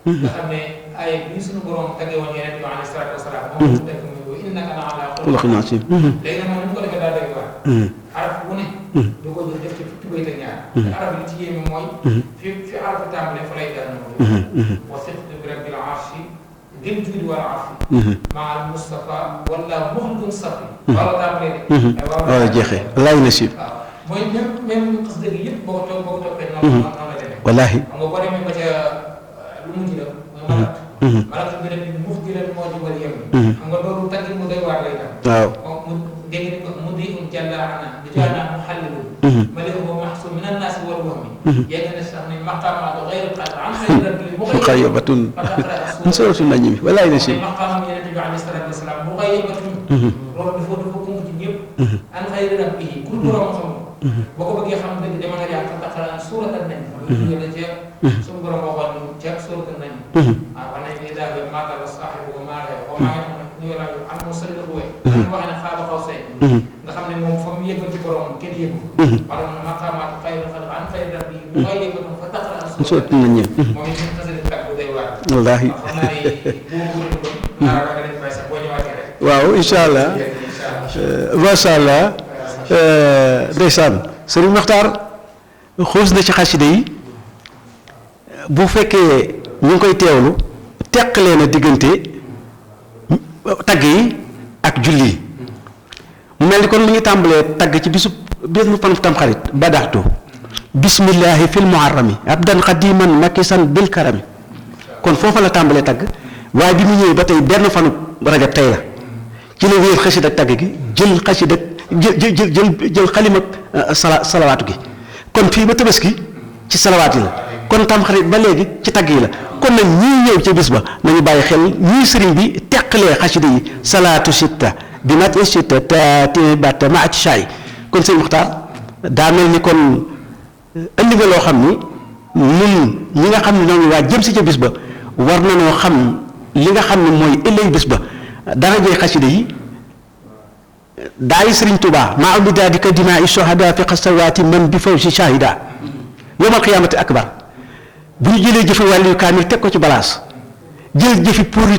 nga xam ne ay bi suñu borom taggee woon yeneen bi alayhi salaatu wasalaam moom mu tekk muy innaka la ala xuluqin aziim léegi nag moom ni mu ko defee daal doy waar araf bu ne du ko jël def ci fukki bayt ak ñaar te araf li ci yéeme mooy fi araf tàmbale fa lay daal wa siqtu bi rabbil arshi dil juudi wal afi maa al Mustafa wala muxdun safi wala tàmbale de wala jeexee walaay la suivre waaw mooy même xasida gi yëpp boo ko toppee noonu la demee wallaahi xam nga boo demee ba ca lu mu ci def mooy malak bi rek mux di leen moo jubal yem xam nga loolu tagg mu doy waar lay tam waaw mu dégg ko mu di un jàllaana di jaanaa mu xallilu ma leen ko maxsu min annaasi wal wahmi yegg na sax ni maqaamaatu xayru qadr an xayri rabbi muxayyabatun min surati najmi walaay la suivre maqaamam yeneen bi alayhi salaatu wasalaam muxayyabatun loolu dafa kump ci ñëpp an xayri rabbi ku borom xam boo ko bëggee xam dëgg dama nga jàng taqaraan suuratan nañ lu la ca suñu borom waxoon ca suuratan nañ waaw wax nañ daa bi maatal saaxibu wa maa lay wa maa ñu la am mo sëriñ la buwe dañu wax ne xaaba xaw say nga xam ne moom fa mu yëggal ci borom kenn yëgu wala maqaamaatu xayri xalq an xayri rabbi mu koy yëggal fa taqaraan suuratan nañ moom it ñu xasee tàgg bu day waar wallaahi xam naa ne bu ko naa wax dañ fay sax boo ñëwaatee rek waaw incha allah macha allah ndeysaan Sëriñ Maxtaar xuus na ci xasida yi bu fekkee ñu ngi koy teewlu teqalee na diggante tagg yi ak julli yi mu mel ni kon mi ngi tàmbalee tagg ci bis mu fan tamxarit badaxtu bismillahi fil muharrami abdan xadiman makisan bil karami kon foofa la tàmbalee tagg waaye bi mu ñëwee ba tey benn fanu rajab tey la ci la wéer xasida ak tagg gi jël xasida jël xalim ak salawaatu gi kon fii ba tabaski ci salawaat yi la kon tamxarit ba léegi ci tagg yi la kon nag ñii ñëw ci bis ba nañu bàyyi xel ñii sëriñ bi teqalee xasida yi salaatu sitta bi mat sitta te batta ma ci saay kon sëñ Muxtaar daa mel ni kon indi nga loo xam ni ñun ñi nga xam ne ñoo ngi waa jëm si ca bis ba war nañoo xam li nga xam ne mooy ëllëg bis ba dara jëy xasida yi daay Sëriñ Tuubaa maa am daadi ka dimaa i sohada fi xasawaati man bi faw si shahida yowmal qiyaamati akbar bu ñu jëlee jëfi wàllu yu kaamil teg ko ci balaas jël jëfi pour mi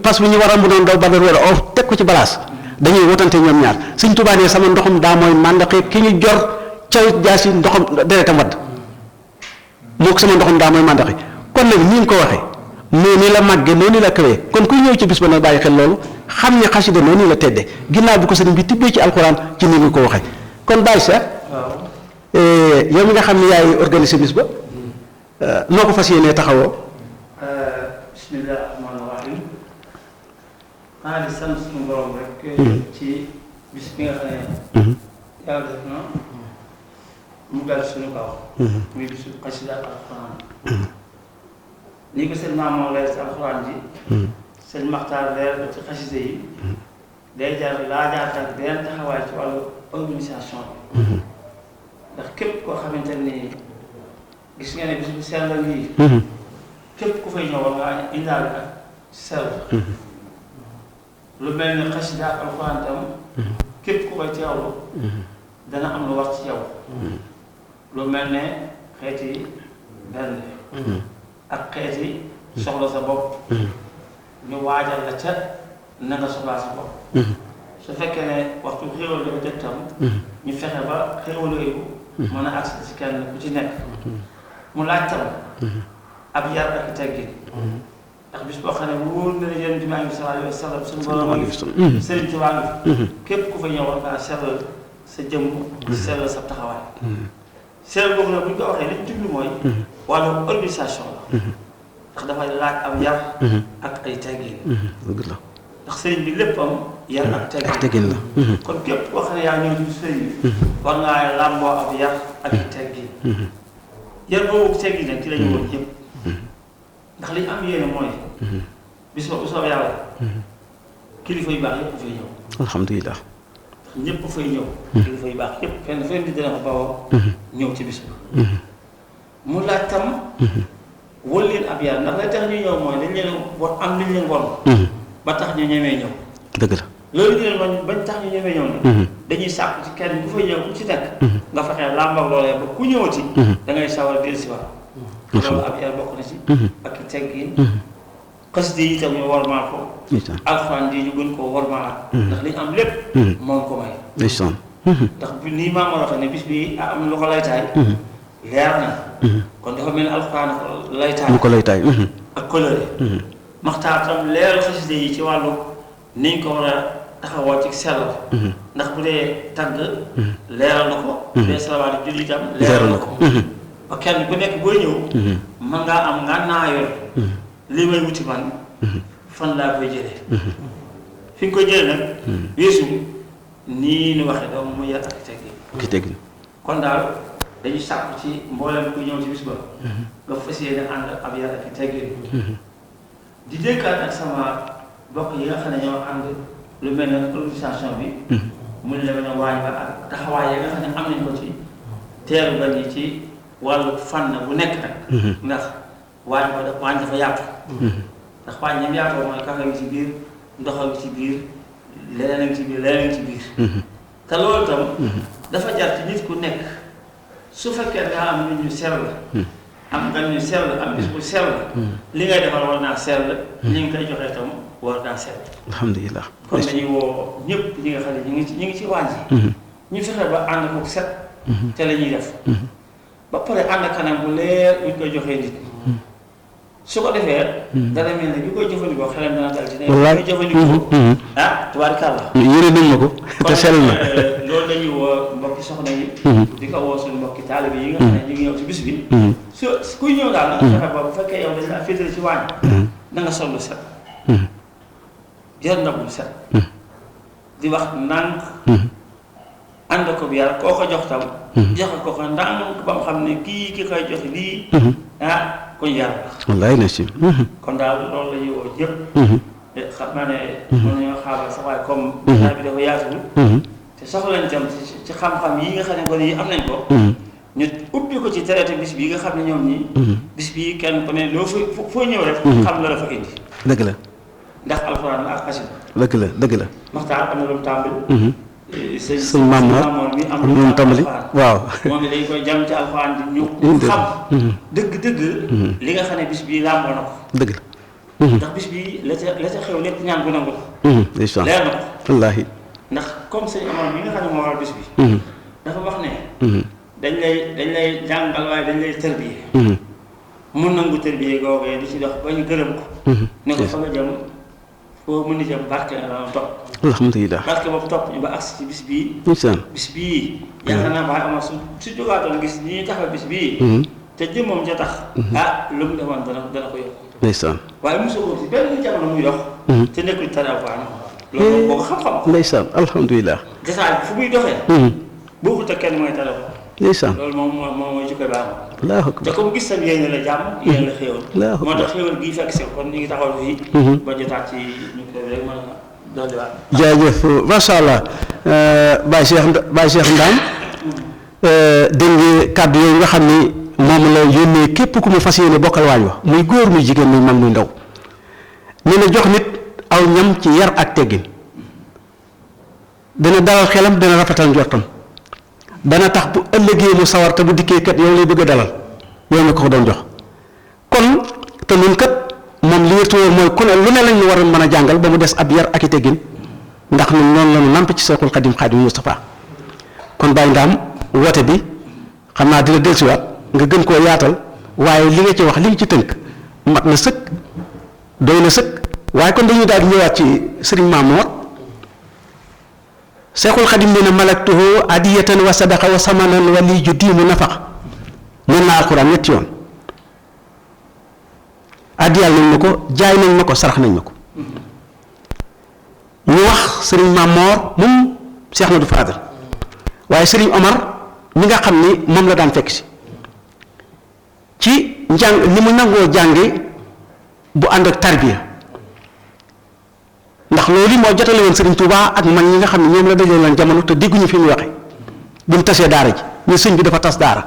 parce que ñu war a mu doon daw badar wala of teg ko ci balaas dañuy wotante ñoom ñaar Sëriñ Tuubaa ne sama ndoxum daa mooy màndaqee ki ñu jor ca jaasi ndoxam deretam wadd moo ko sama ndoxum daa mooy màndaqe kon nag ni ñu ko waxee noonu la màgge noonu la kawee kon kuy ñëw ci bis ba nag bàyyi xel loolu xam ne xasida noonu la tedde ginnaaw bi ko sëriñ bi tibbee ci alxuraan ci ni nga ko waxee kon bàyyi seet yow mi nga xam ne yaay organiser bis ba noo ko fas yéenee taxawoo. bismillah rahmaani rahim xanaa di sant suñu borom rek ci bis bi nga xam ne yàlla def na mu dal suñu kaw muy bisu xasida alxuraan ni ko seen maam moo leer si alxuraan ji seen Maxtaar leer ko ci xasida yi day jar laajaat ak benn taxawaay ci wàllu organisation bi ndax képp koo xamante ni gis nga ne bis bu sellal yi képp ku fay ñëw war ngaa indaale ak sell lu mel ni xasida ak alxuraan tam képp ku koy teewlu dana am lu war ci yow lu mel ne xeeti benn ak xeeti soxla sa bopp ñu waajal la ca na nga soxlaa sa bopp su fekkee ne waxtu xéewal dafa jot tam ñu fexe ba xéewal yooyu mën a agsi ci kenn ku ci nekk mu laaj tam ab yar ak teggin ndax bis boo xam ne wóor na ne yéen maa ngi sallallahu alayhi wa sallam suñu borom a ngi fi sëriñ ci waa ngi fi képp ku fa ñëw war ngaa sellal sa jëmm sellal sa taxawaay sellal boobu nag bu ñu ko waxee li ñu jublu mooy wàllu organisation la ndax dafay laaj am yar ak ay teggin ndax sëriñ bi lépp am yar ak teggin la kon képp koo xam ne yaa ñëw ci sëriñ bi war ngaa làmboo ab yar ak ay teggin yar boobu seeg yi nag ci la ñu woon yëpp ndax li ñu am yéene mooy bis ba bu soobee yàlla kilifa yu baax yëpp fay ñëw alhamdulilah ñëpp fay ñëw kilifa yu baax yëpp fenn di dina ko bawoo ñëw ci bis ba mu laaj tam wol leen ab yar ndax la tax ñu ñëw mooy dañ leen war am liñ leen won ba tax ñu ñemee ñëw dëgg la loolu ñu leen wan bañ tax ñu ñemee ñëw nag dañuy sàkku ci kenn ku fay ñëw ku ci nekk nga fexee làmbak loolee ba ku ñëwati da ngay sawar del si waat loolu ab yar bokk na ci ak i teggin xasida yi itam ñu warmaa ko alxuraan di ñu gën koo warmaalaat ndax li ñu am lépp moom ko may ndeysaan ndax bi nii maa ma waxee ne bis bi am lu ko laytaay leer na kon dafa mel ni alxuraan laytaay lu ko laytaay ak coloré maxtaar tam leeral xasida yi ci wàllu niñ ko war a taxawoo ci sellal ndax bu dee tagg leeral na ko bu dee salawaatu julli itam leeral na ko ba kenn ku nekk booy ñëw mën ngaa am nga naayoon li may wuti man fan laa koy jëlee fi nga koy jëlee nag weesu nii ni waxee doom mu yar ak teggin kon daal dañuy sàkku ci mboolem ku ñëw ci bis ba nga fas yéene ànd ab yar ak teggin di dénkaat ak sama bokk yi nga xam ne ñoo ànd lu mel ne organisation bi mu ne la mel ne waañ ba ak taxawaay yi nga xam ne am nañ ko ci teeru gan yi ci wàllu fànn bu nekk nag ndax waañ dafa yaatu ndax waañ ñam yaatoo mooy kafe ngi ci biir ndox a ngi ci biir leneen a ngi ci biir leneen a ngi ci biir te loolu tam dafa jar ci nit ku nekk su fekkee nga am nit ñu sell am gan ñu sell am bis bu sell li ngay defal war naa sell li nga koy joxee tam war naa sell alhamdulilah kon dañuy woo ñëpp ñi nga xam ne ñu ngi ci waañ yi ñu fexe ba ànd ko set te la ñuy def ba pare ànd kanam bu leer ñu koy joxee nit su ko defee dana mel ne bi koy jëfandikoo xelam dana dal ci ne koy jëfandikoo tubaarkàlla yére nañ ma ko te sell na loolu dañuy woo mbokki soxna yi di ko woo suñu mbokki taalibe yi nga xam ne ñu ngi ñëw ci bis bi su kuy ñëw daal na nga fexe ba bu fekkee yow dañ la féetale ci waañ na nga sol lu set jël ndab lu set di wax ndànk ànd ko bi yàlla koo ko jox tam joxe ko ndànk ba mu xam ne kii ki koy joxe lii kuñ yàlla wallaay na si kon daal loolu la ñuy woo ñëpp xam naa ne mën nañoo xaaral sax waaye comme bitaa bi dafa yaatuwul te soxlañ tam ci xam-xam yi nga xam ne gone yi am nañ ko ñu ubbi ko ci traité bis bii nga xam ne ñoom ñi bis bii kenn ku ne loo foo ñëw rek xam la fa indi dëgg la ndax alxuraan la ak xasida dëgg la maxtaar am na lu mu tàmbali sëñ Mamoor mi am lu mu tàmbali waaw moom it dañ koy jàng ci alxuraan di ñu xam dëgg li nga xam ne bis bii làmboo na ko dëgg la ndax bis bii la ca xew lépp ñaan bu nangu la leer na ko wallaahi ndax comme sëñ Amar mi nga xam ne moo waral bis bi dafa wax ne dañ lay jàngal waaye dañ lay tërbiyee mun nangu tërbiyee googee di ci dox ba ñu gërëm ko ne ko fa nga jëm foo mën ni jëm barke nga dana topp alhamdulilah barke boobu topp ñu ba agsi ci bis bii ndeysaan bis bii yaakaar naa waaye Amar su jógaatoon gis ñi taxaw bis bii te jëmmam ja tax lu mu defoon dana ko yokk ndeysaan waaye mosoo ko si benn jamono muy dox te nekkul tara alxuraan loolu boo ko xam-xam ndeysaan alhamdulilah jasaay fu muy doxee boo ko teg kenn mooy tara ndeysaan loolu moom mooy jukkoy baax allahu te akbar comme gis sam yéen la jàmm yéen la xéewal allahu moo akbar tax xéewal gii fekk si kon ñu ngi taxaw fii ba jotaat ci ñu koy rek mën a dolliwaat jaajëf macha allah Baye Cheikh Ndam dégg nga kàddu yooyu nga xam ni moom la yónnee képp ku mu fas yéene bokkal waañ wa muy góor muy jigéen muy mag muy ndaw nee na jox nit aw ñam ci yar ak teggin dana dalal xelam dana rafetal njortam dana tax bu ëllëgee mu sawar te bu dikkee kat yow lay bëgg a dalal yow mi ko doon jox kon te ñun kat moom li wér mooy ku ne lu ne lañ ñu war a mën a jàngal ba mu des ab yar ak i teggin ndax ñun noonu la ñu namp ci Seexul Xadim Xaadimu Mustafaa kon Baye Ndam woote bi xam naa dina dellusiwaat nga gën koo yaatal waaye li nga ci wax li nga ci tënk mat na sëkk doy na sëkk waaye kon dañuy daal di ñëwaat ci Sëriñ Mamoor Seexul Xadim nee na malaktuhu adiyatan wa sadaqa wa samanan wa lii ju diimu nafax mën naa alxuraan ñetti yoon addiyal nañ ma ko jaay nañ ma ko sarax nañ ma ko ñu wax Sëriñ Mamoor moom Cheikh Ahmadou Fadal waaye Sëriñ Omar mi nga xam ni moom la daan fekk si ci njàng ni mu nangoo jànge bu ànd ak tarbiya ndax loolu moo jotale woon Sëriñ Tuubaa ak man ñi nga xam ne ñoom la dajale woon jamono te dégguñu fi mu waxe bu mu tasee daara ji ñu sëñ bi dafa tas daara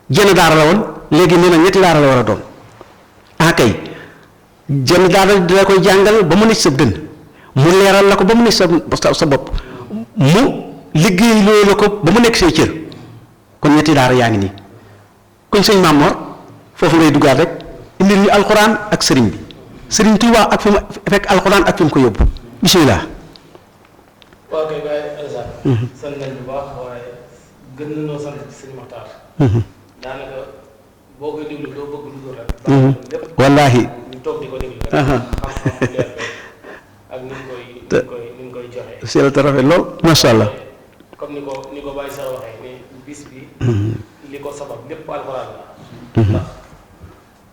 jenn daara la woon léegi nee na ñetti daara la war a doon kay jenn daara dina koy jàngal ba mu nekk sa dënn mu leeral la ko ba mu nekk sa bopp mu liggéey loolu la ko ba mu nekk say cër kon ñetti daara yaa ngi nii kon sëñ Mamor foofu ngay duggaat rek indil ñu alxuraan ak sëriñ bi sëriñ Tuubaa ak fi mu fekk alxuraan ak fi mu ko yóbbu bisimilah. waaw kay Baye Alassane. sant nañ bu baax waaye gën nañoo sant ci sëñ Maxtaar. daanaka boo koy déglu doo bëgg lu dul rek. lépp wallaahi. ñu toog di ko déglu rek. xam-xam bu leer ak ni ñu koy joxe. si la te rafet lool macha allah. comme ni ko Baye Cheikh waxee ni bis bi. li ko sabab lépp alxuraan la. ndax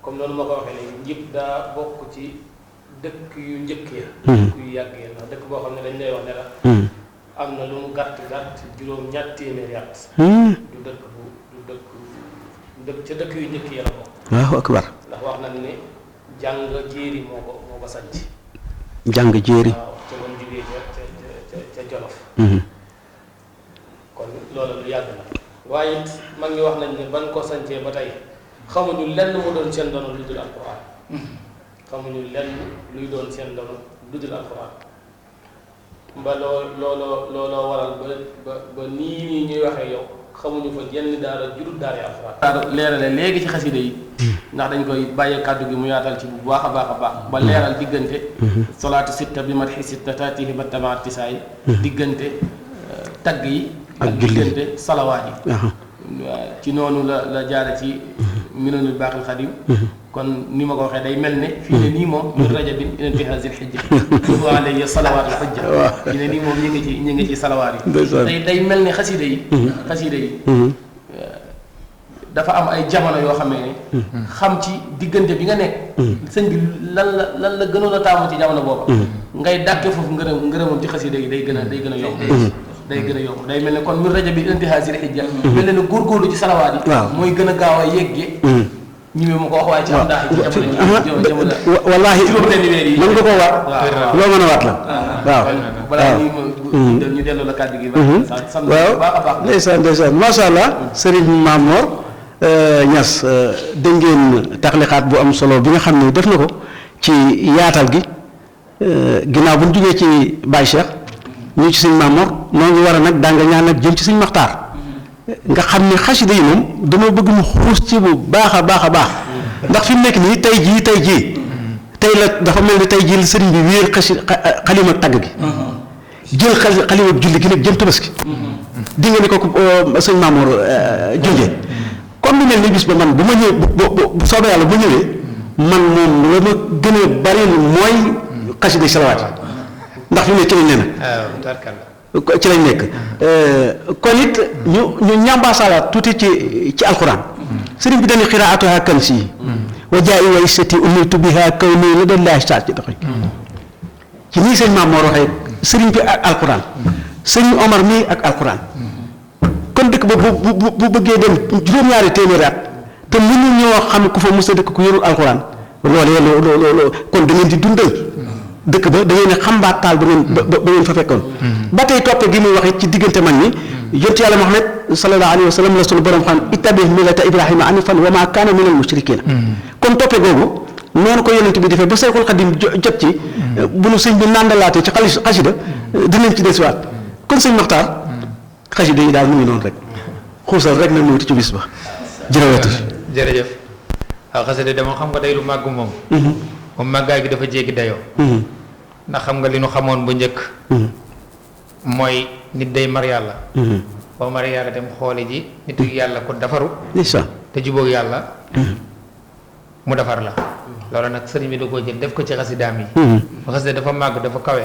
comme noonu ma ko waxee léegi njëpp daa bokk ci dëkk yu njëkk ya. dëkk yu yàgg ya ndax dëkk boo xam ne dañ lay wax ne la. am na lu mu gàtt juróom-ñaar téeméeri at. du dëkk ca dëkk yu njëkk ya la bokk. waaw akbar. ndax wax nañ ne jàng jéeri moo ko sanc. jàng jéeri. waaw ca woon jugee ca Jolof. kon loolu lu yàgg la waaye it mag ñi wax nañ ne ban ko sancee ba tey xamuñu lenn mu doon seen dono lu dul alquran. xamuñu lenn luy doon seen dono lu dul alquran. ba looloo waral ba nii ñuy waxee yow xamuñu fa jenn daara jurut daara alquran. daara leerale léegi ci xasida yi ndax dañ koy bàyyee kàddu gi mu yaatal ci bu baax a baax ba leeral diggante solaatu sitta bi mat xi sitta taatihi ba tamaat tisaay diggante tagg yi ak diggante salawaat yi ci noonu la jaare ci minanul baaxil xadim kon ni ma ko waxee day mel ne fii ne nii moom min rajabin ila intihaa zil hijja wa alayhi salawaatul hujja fii ne nii moom ñu ngi ci salawaat yi day mel ne xasida yi dafa am ay jamono yoo xamee ne xam ci diggante bi nga nekk sëñ bi lan la gënoon a taamu ci jamono booba ngay dàkke foofu ngërëmam ci xasida yi day gën a yomb day mel ne kon min rajabin ila intihaa zil hijja mel ne góorgóorlu ci salawaat yi mooy gën a gaaw a yegge ñi ma ko wax waaye ci am daa ci jamono wallaahi mën nga koo waat loo mën a waat la waaw balaa ñu delloo la kàddu gi waaw ndeysaan macha allah sëriñ Mamor Niass dégg ngeen taxlixaat bu am solo bi nga xam ne def na ko ci yaatal gi ginnaaw bu ñu jugee ci Baye Cheikh ñu ci sëñ Mamor noo ngi war a nag daa nga ñaan nag jëm ci sëñ Maxtaar nga xam ne xasida yi moom dama bëgg mu xuus ci bu baax a baax ndax fi mu nekk nii tey jii la dafa mel ni tey jii sëriñ bi wéer xalima tagg gi jël xalima julli gi nag jëm tabaski di nga ni ko sëñ Mamour junjee kon lu mel ni bis ba man bu ma ñëwee bu soobee yàlla bu ñëwee man moom la ma gën a bari mooy xasida salawaat ndax fi mu ne ci lañ ne nag ci lañ nekk kon it ñu ñambaasalaat tuuti ci alquran sëriñ bi dañuy xiraatuha kansi wa jaa'i wa issati unitu biha kawni la dallahi saat ci doxi ci nii sëñ Maam Mor waxee sëriñ bi ak alquran sëriñ Omar mii ak alquran kon dëkk ba bu bëggee dem juróom-ñaari téeméeri at te mënu ñoo xam ku fa mos a dëkk ku yorul alquran loolee kon da ngeen di dundal dëkk ba da ngeen a xambaat taal ba ngeen fa fekkoon ba tey toppe gi muy wax it ci diggante mag ñi yonent yàlla Muhammad sallallahu alayhi wa sallam la sunu borom xam ittabi millata ibrahima anifan wa ma kaana minal mushrikiina kon toppe googu noonu ko yonent bi defee ba Seexul Xadim jot ci bu nu sëñ bi nàndalaatee ci xasida dinañ ci desiwaat kon sëñ Maxtaar xasida yi daal mu ngi noonu rek xuusal rek na nuuti ci bis ba jërëjëf waaw xasida dama xam nga day lu màgg moom màggaay gi dafa jéggi dayoo ndax xam nga li nu xamoon bu njëkk mooy nit day mar yàlla boo mar yàlla dem xooli ji nitu yàlla ko defaru te jubóog yàlla mu defar la loolu nag sëriñ bi da koo jël def ko ci xasidaam yi xasida dafa màgg dafa kawe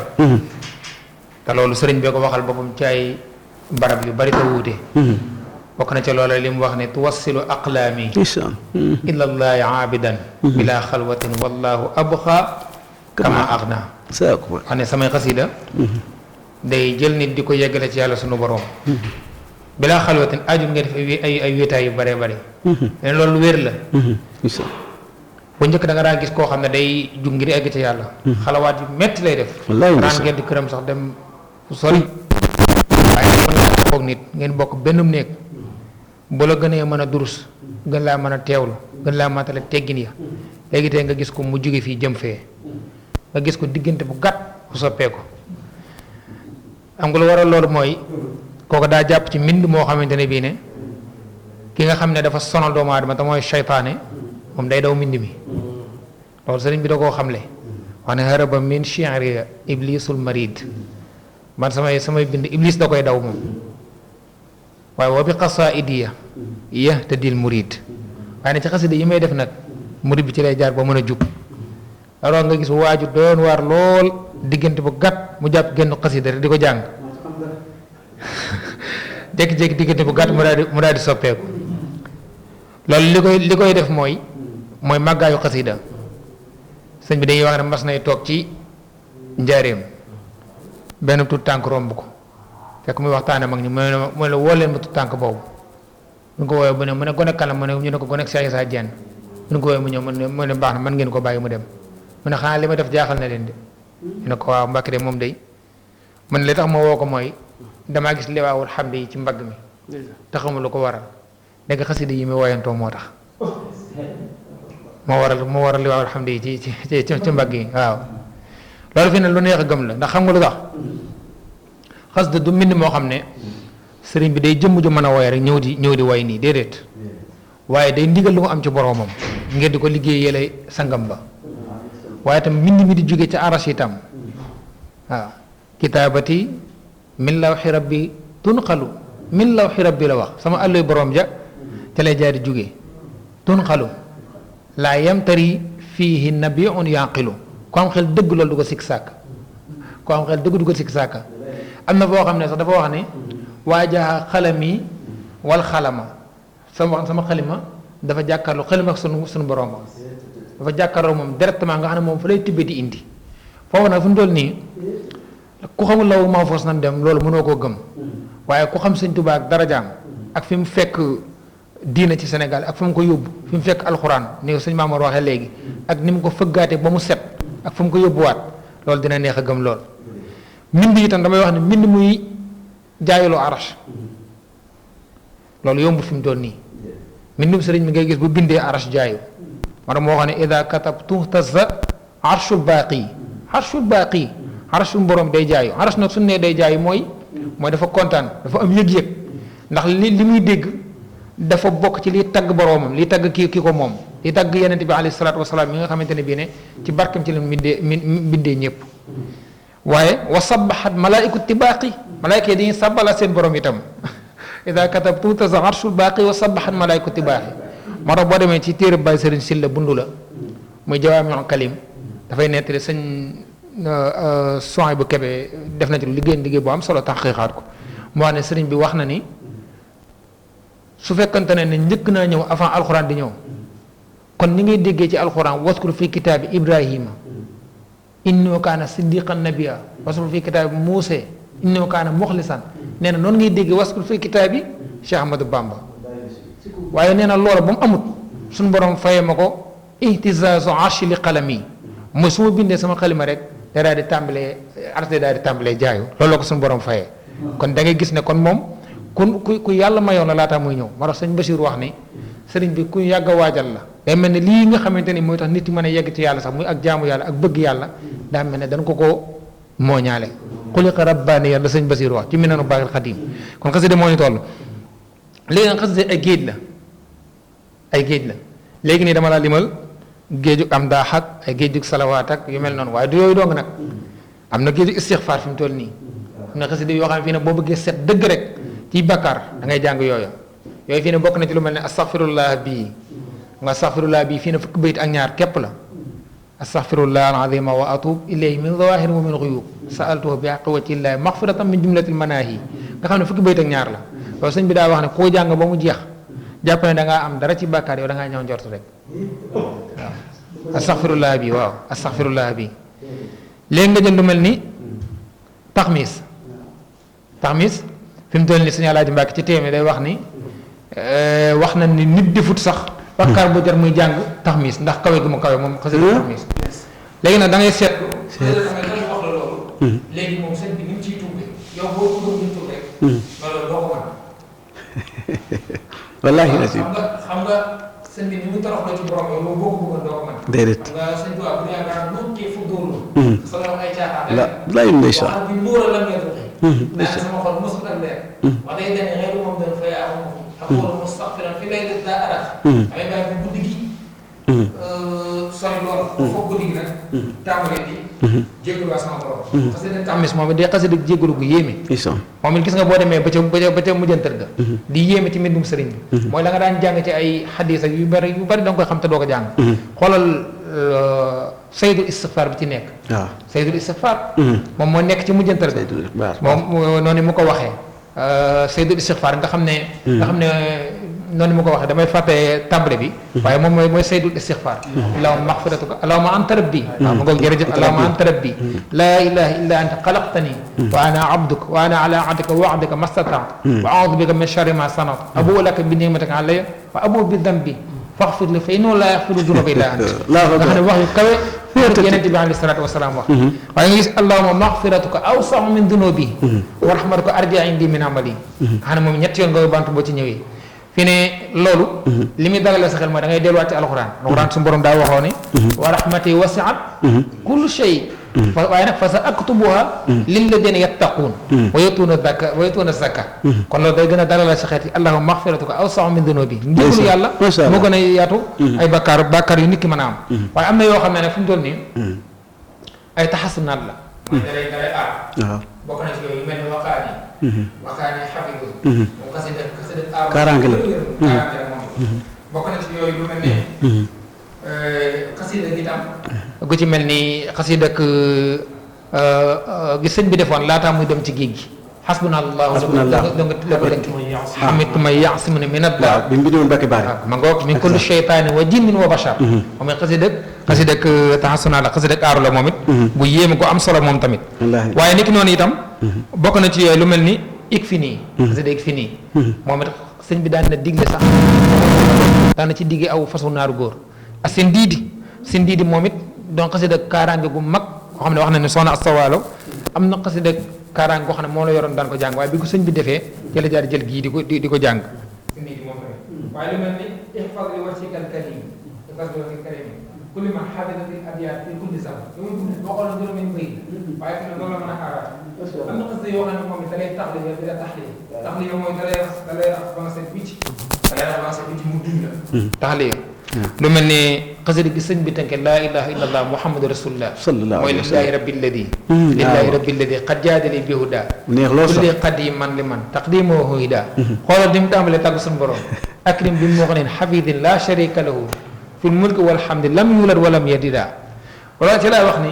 te loolu sëriñ bee ko waxal boppam ci ay barab yu bari te wuute bokk na ca loola li mu wax ne tuwassilu aqlaami ilallahi aabidan bila xalwatin wallahu abqa kama agna xam ne samay xasida day jël nit di ko yeggale ci yàlla sunu borom bila xalwatin ajul nga def ay wéetaay yu bare bare ne loolu lu wér la. gis bu njëkk da nga daan gis koo xam ne day jug ngir egg ci yàlla. xalawaat yu metti lay def. wallaay daan ngeen di këram sax dem fu sori. waaye nag mën ngaa foog nit ngeen bokk benn néeg bu la gënee mën a durus gën laa mën a teewlu gën laa matale teggin ya léegi tey nga gis ko mu jóge fii jëm fee nga gis ko diggante bu gàtt bu soppeeku. am nga lu waral loolu mooy kooku daa jàpp ci mbind moo xamante ne bii ne ki nga xam ne dafa sonal doomu aadama te mooy seytaane moom day daw mbind mi loolu sëriñ bi da koo xamle wax ne haraba min shi'ri iblisul marid man samay bind iblis da koy daw moom waaye wa bi qasaidiya yahtadil murid waaye ne ci xasida yi may def nag murid bi ci lay jaar ba mën a jub alors nga gis waaju doon waar lool diggante bu gàtt mu jàpp genn xasida rek di ko jàng jékki-jékki diggante bu gàtt mu daal di soppeeku loolu li koy def mooy màggaayu xasida sëñ bi dañuy wax ne mas nay toog ci njaareem benn tut tànk romb ko fekk muy waxtaane mag ñi mu ne la woo leen ma tut tànk boobu ñu ko woowee mu ne gone kan la mu ne ñu ne ko gone ak saa jenn ñu ko woowee mu ñëw mu ne baax na mën ngeen ko bàyyi mu dem mu ne xanaa li ma def jaaxal na leen de ñu ne ko waaw Mbàkke de moom day man li tax ma woo ko mooy damaa gis liwaawul xamdi yi ci mbagg mi te xamul lu ko waral dégg xasida yi mi woyantoo moo tax moo waral liwaawul xamdi yi ci mbagg yi waaw loolu fi ne lu neex a gëm la ndax xam nga lu tax xasida du mbind moo xam ne sëriñ bi day jëmm ju mën a woy rek ñëw di woy nii déedéet waaye day ndigal lu mu am ci boroomam ngir di ko liggéeyee sangam ba waaye tam mbind mi di jóge ci aras itam waaw kitaabati min lawxi rabbi tunqalu min lawxi rabbi la wax sama àlluy borom ja ca lay jaar di jóge tunqalu laa yamtari fiihi nabiun yaqilu ku am xel dëgg loolu du ko sikk sàkk ku am xel dëgg du ko sikk sàkk am na foo xam ne sax dafa wax ne waajaha xalami wal xalama sama xalima dafa jàkkaarloo xalima ak sunu borom dafa jàkkaarloo moom directement nga xam ne moom fa lay tibbee di indi foofu nag fu mu toll nii ku xamul law maa foos nan dem loolu mënoo koo gëm waaye ku xam sëñ Tuubaa ak darajaam ak fi mu fekk diina ci Sénégal ak fi mu ko yóbbu fi mu fekk alxuraan ni ko sëñ Maamor waxee léegi ak ni mu ko fëggaate ba mu set ak fi mu ko yóbbuwaat loolu dina neex a gëm lool. mbind itam damay wax ne mbind muy jaayuloo arash loolu yombul fi mu toll nii mbindum sëriñ mi ngay gis bu bindee arash jaayu moo moo xam ne ida katabtu tazza arshul baaqi arshul borom day jaayu arsh nag suñu nee day jaayu mooy dafa kontaan dafa am yëg-yëg ndax li muy dégg dafa bokk ci liy tagg boroomam liy tagg ki ko moom liy tagg yenent bi alayhi salaatu wasalaam yi nga xamante ne bii ne ci barkam ci leen mbindee ñëpp waaye wa sabaxat malaa'iku tibaaqi malaayka yi dañuy sabbala seen borom itam ida katabtu tazza arshul baaqi wa sabaxat malaa'iku tibaaqi moo tax boo demee ci téere Baay Sëriñ Silla bundu la muy Jawaami'ul Kalim dafay nettali sëñ soin bu Kebe def na ci liggéey bu am solo tax xëyxaat ko moo wax ne sëriñ bi wax na ni su fekkante ne njëkk naa ñëw avant alxuraan di ñëw kon ni ngay déggee ci alxuraan waskur fi kitaabi Ibrahima innahu kaana siddiqan nabiyya waskur fi kitaabi Muusaa innahu kaana muxlisan nee na noonu ngay déggee waskur fi kitaabi Cheikh Ahmadou Bamba waaye nee na loola ba mu amut suñu borom fayee ma ko ihtizaazu arshi li qalami mooy su ma bindee sama xalima rek da daal di tàmbalee arte daal di tàmbalee jaayu loolu la ko suñu borom fayee kon da ngay gis ne kon moom ku yàlla mayoon la laataa muy ñëw moo tax sëñ Bachir wax ni sëriñ bi ku yàgg a waajal la day mel ne lii nga xamante ni mooy tax nit yi mën a yegg ci yàlla sax muy ak jaamu yàlla ak bëgg yàlla daa mel ne dañ ko mooñaale xuliqa rabbaaniyan la sëñ Bachir wax ci Minanu Baaxil Xadiim kon xasida moo ñu toll léegi nag xasida ay géej la léegi nii dama laa limal géejug am daax ak ay géejug salawaat ak yu mel noonu waaye du yooyu dong nag am na géejug istixfaar fi mu toll nii am na xasida yoo xam ne fii ne boo bëggee set dëgg rek ci bakkaar da ngay jàng yooyu fii ne bokk na ci lu mel ne astaghfirullah bii nga astaghfirullah bii fii ne fukki bayit ak ñaar képp la astaghfirullah al-azima wa atub ilayhi min zawahir wa min ghuyub sa'altuhu bi haqqi wajhillahi maghfiratan min jumlatil manahi nga xam ne fukki bayit ak ñaar la loolu sëñ bi daa wax ne koo jàng ba mu jeex jàpp ne da ngaa am dara ci bàkkaar yow da ngaa ñëw njort rek waaw astaghfirullah bi waaw astaghfirullah bi léegi nga jël lu mel ni taxmis fi mu toll ni Sëñ Alaaji Mbàkke ci téeméer day wax ni wax na ni nit defut sax bàkkaar bu jar muy jàng taxmiis ndax kawe gu ma kawe moom xasida taxmiis léegi nag da ngay seet wax la loolu léegi moom sëñ bi ni mu ciy tuube yow boo ko ñu tuub rek loolu doo ko mën wallaahi xam nga sëñ bi ni mu toroxloo ci borom yow loolu boo ko bëggoon doo ko mën déedéet xam nga sëñ Tuubaa bu yaakaar noonu kii fu dóorlu sa wax ay caaxaan la lay ndeysaan wax bi nuura lam ngeen tuxee naa sama xol mosul ak leer wax day dene xeeru moom dana fay amu aqulu mustaghfiran fi layli daa arat damay bàyyi bu guddi gi sori lool foofu guddi gi nag tàmbalee di jéggalu waa sama borom xasida taxmis moom it day xasida jéggalu gu yéeme moom it gis nga boo demee ba ca mujjantal ga di yéeme ci mbindum sëriñ bi mooy la nga daan jàng ci ay xadiis ak yu bari da nga koy xam te doo ko jàng xoolal saydul istighfar bi ci nekk waaw saydul istighfar moom moo nekk ci mujjantal ga moom noonu mu ko waxee saydul istighfar nga xam ne noonu mu ko waxee damay fàtte tàmbale bi waaye moom mooy saydul istighfar allahumma maghfiratuka allahumma anta rabbi waaw ma ngoog jërëjëf allahumma anta rabbi laa ilaha illa anta xalaqtani wa ana abduka wa ana ala ahdika wa wa'dika mastata'tu wa a'udhu bika min sharri ma sana'tu abu'u laka bi ni'matika alayya wa abu'u bi dhanbi faghfir li fa innahu laa yaghfiru dhunuba illa anta nga xam ne wax yu kawe yonent bi alayhi salaatu wasalaam wax waaye nga gis allahumma maghfiratuka awsa'u min dhunubi wa rahmatuka arja indi min amali xam ne moom ñetti yoon nga bantu boo ci ñëwee fi ne loolu li muy dagale sa xel mooy da ngay delluwaat ci alxuraan su borom daa waxoo ne wa rahmati wasi'at kullu shay waaye nag fa sa aktubuha lilladina yattaquun wa yutuuna zaka kon loolu day gën a dalal sa xeet yi allahumma maghfiratuka awsa'u min dunubi njëgulu yàlla moo gën a yaatu ay bàkkaar yu nit ki mën a am waaye am na yoo xam ne nag fi mu toll nii ay taxasunaat la mooy dalay aar bokk na ci yooyu yu mel ni waqaani xafidu moom xasida kaaraange la moom bokk na ci yooyu lu mel ni xasida gi tam gu ci mel ni xasida ak gi sëñ bi defoon laataa muy dem ci géej gi xasbunallahu la ko dënk xamitu may yaasimuni min adla bi mu bindoon Mbàkke Baari ma ngoog min kulli sheytaani wa jinnin wa bashar moom it xasida ak taxasuna la xasida ak aaru la moom it bu yéeme ko am solo moom tamit waaye niki noonu itam bokk na ci yooyu lu mel ni ik fi nii xasida ik fi nii moom it sëñ bi daan na digle sax daan na ci digge aw façon naaru góor ak seen diidi moom it donc xasida kaaraange gu mag koo xam ne wax na ne soxna Astawaalo am na xasida kaaraange koo xam ne moo la yoroon daan ko jàng waaye bi ko sëñ bi defee jëla jaar jël gii di ko jàng waaye lu mel ni ihfaz li wajhikal karim ihfaz li wajhikal karim kulli man xaafida fi abyaat fi kulli zaman yow boo xoolee juróomi bëy waaye fi ne loolu la mën a xaaraat am na xasida yoo xam ne moom it da lay taxli yow di la taxli yow mooy da lay rax ba nga set wicc mu duñ la taxli yow lu mel ni xasida gi sëñ bi tënke laa ilaha illa allah muhammadu rasulullah mooy lillahi rabbi alladi qad jaadali bi huda kulli qadiman li man taqdimuhu hida xoolal di mu tàmbalee tàgg suñu borom akrim bi mughnin hafidin la sharika lahu fil mulki walhamdi lam yulad walam yadida wala ci laay wax ni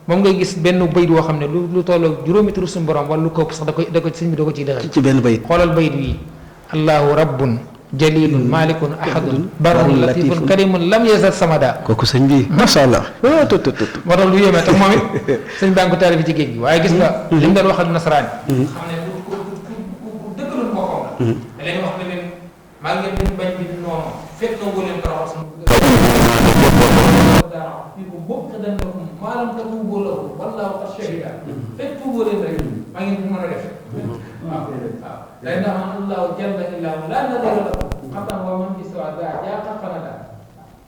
moom ngay gis benn bayit woo xam ne lu tolloo juróomi turu suñu borom wala lu ko sax da ko sëñ bi da ko ciy dëxal ci benn bayit xoolal bayit wi allahu rabbun jalilun malikun ahadun barun latifun karimun lam yazal samada kooku sëñ bi macha allah moo tax lu yéeme te moom it sëñ baa ngi ko taalifi ci géej gi waaye gis nga li mu doon wax ak nasaraan xam ne ku dëggaloon boppam la da leen wax ne leen maa ngi leen bañ bi noonu fekk na leen toroxal sama fii ko bokk dan lakum maalam tatuubu lahu wallaahu qad shahida fekk tuuboo leen rek maa ngi mën a def waaw day ndax allahu jalla illahu laa nadira lakum xatan wa man fi sawa daa jaa xaqanada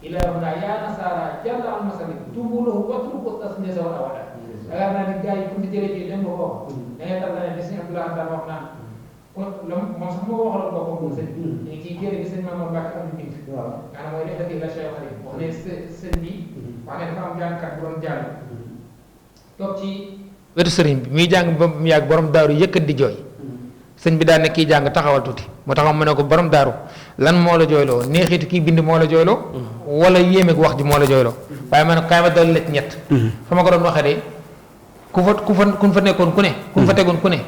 ilahuna yaa nasara jalla al masalik tuubu lahu watruku tasmiyata wala wala yaakaar naa ni gars yi pour di jëlee fii dem ba foofu da ngay tax ne sëñ Abdoulaye daan wax naan moom sax moo waxaloon boppam moom sëñ bi ñu ngi ciy jëlee bi sëñ Mamadou Mbacke am bind maanaam mooy def dëgg la Cheikh Xadim wax ne sëñ bi wax ne dafa am jàngkat bu doon jàng toog ci wetu sëriñ bi muy jàng ba mu yàgg borom daaru yëkkat di jooy sëñ bi daan ne kii jàng taxawal tuuti moo tax mu ne ko borom daaru lan moo la jooyloo neexitu kii bind moo la jooyloo wala yéemeeg wax ji moo la jooyloo waaye man kaay ma dal lekk ñett fa ma ko doon waxee de ku fa nekkoon ku ne ku fa tegoon ku ne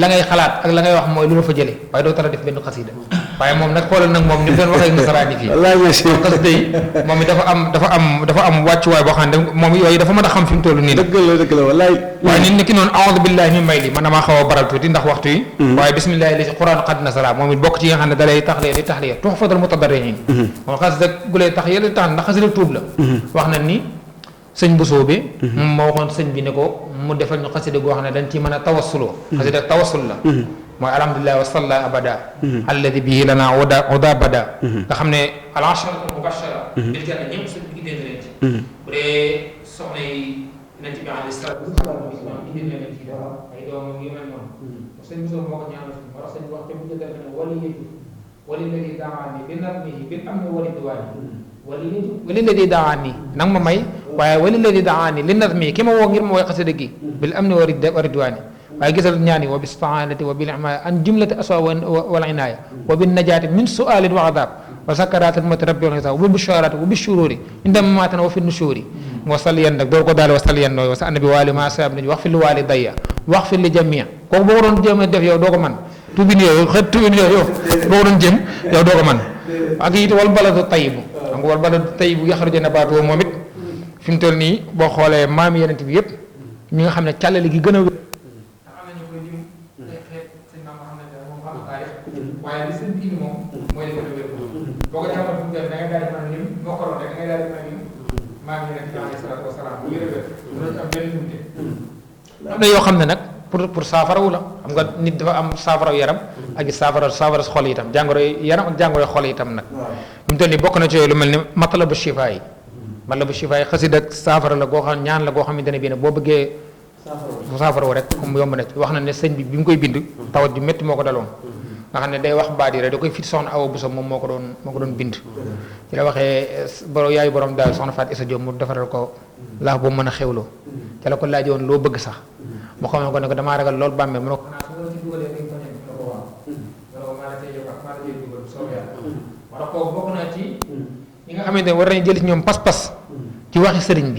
la ngay xalaat ak la ngay wax mooy lu la fa jëlee waaye doo tala def benn xasida waaye moom nag xoolal nag moom ni mu doon waxee ak nasaraan yi fii wallaay merci xasida yi moom it dafa am wàccuwaay boo xam ne moom yooyu dafa mën a xam fi mu toll nii nag dëgg la wallaay waaye nit ni ki noonu a'uudu billahi min may li man damaa xaw a baral tuuti ndax waxtu yi waaye bismillahi li quran qad nasara moom it bokk ci yi nga xam ne da lay taxliya tuhfatul mutadarrihin moom xasida gu lay tax yële tax ndax xasida tuub la wax na ni sëñ bu soobee moom moo waxoon sëñ bi ne ko mu defal ñu xasida goo xam ne dañ ci mën a tawassuloo xasida tawassul la mooy alhamdulilah wa salla abada alladi bihi lana oda bada nga xam ne al asharatul mubashara bil janna ñëpp sëñ bi indee na leen ci bu dee soxna yi nañ ci bi alayhi salaatu wasalaam indee na leen ci ay doomam yu mel noonu sëñ bu soobee moo ko ñaanal moo tax sëñ bi wax te bu jëkk ne wali yëju wali ladi daani bi narmihi bil amni wali diwaani wali ladi daani nang ma may waaye wali ladi daani li narmihi ki ma woo ngir ma woy xasida gi bil amni wa ridwaani waaye gisal ñaani wa bi isti'aanati wa bil imaaya an jumlati aswa wal inaaya wa bin najaati min su'aalin wa adaab wa sakaraati mati rabbi wal hisaab wa bi shu'araati wa bi shuruuri inda mamaatina wa fi nushuuri wa salliyan nag door ko daal wa salliyan nooy wa sa annabi waali ma saab nañu wax fi li waali dayya wax fi li jamii kooku boo ko doon jéem a def yow doo ko man tubin yooyu yow boo ko doon jéem yow doo ko man ak it wal baladu tayyibu xam nga wal baladu tayyibu yaxruju nabaatuhu moom it fi mu toll nii boo xoolee maam yeneen bi yëpp ñi nga xam ne càllali gi gën a waaye li seen biir moom mooy li ko wér boo ko jàmmal fu mu def da ngay daal di mën a lim moo ko doon rek da ngay daal di mën a lim maa ngi nekk ci alayhi salaatu wasalaam bu wér a wér loolu am benn limité am na yoo xam ne nag pour saafarawu la xam nga nit dafa am saafaraw yaram ak saafara xol itam jàngoro yaram ak jàngoro xol itam nag bu mu toll nii bokk na ci yooyu lu mel ni matlabu shifaa yi xasida saafara la goo xam ñaan la goo xamante ne bii ne boo bëggee saafarawu rek comme yomb na ci wax na ne sëñ bi mu koy bind tawat ju métti moo ko daloon nga xam ne day wax baat yi rek da koy fit soxna Awa Bousso moom moo ko doon bind ci la waxee yaayu borom daal soxna Faat Isa Diop mu defaral ko laax boobu mën a xewloo ci la ko laajoon loo bëgg sax mu xamal ko ne ko damaa ragal loolu bàmmeel mu ne ko wala kooku bokk naa ci ñi nga xamante ne war nañu jël ci ñoom pas-pas ci waxi sëriñ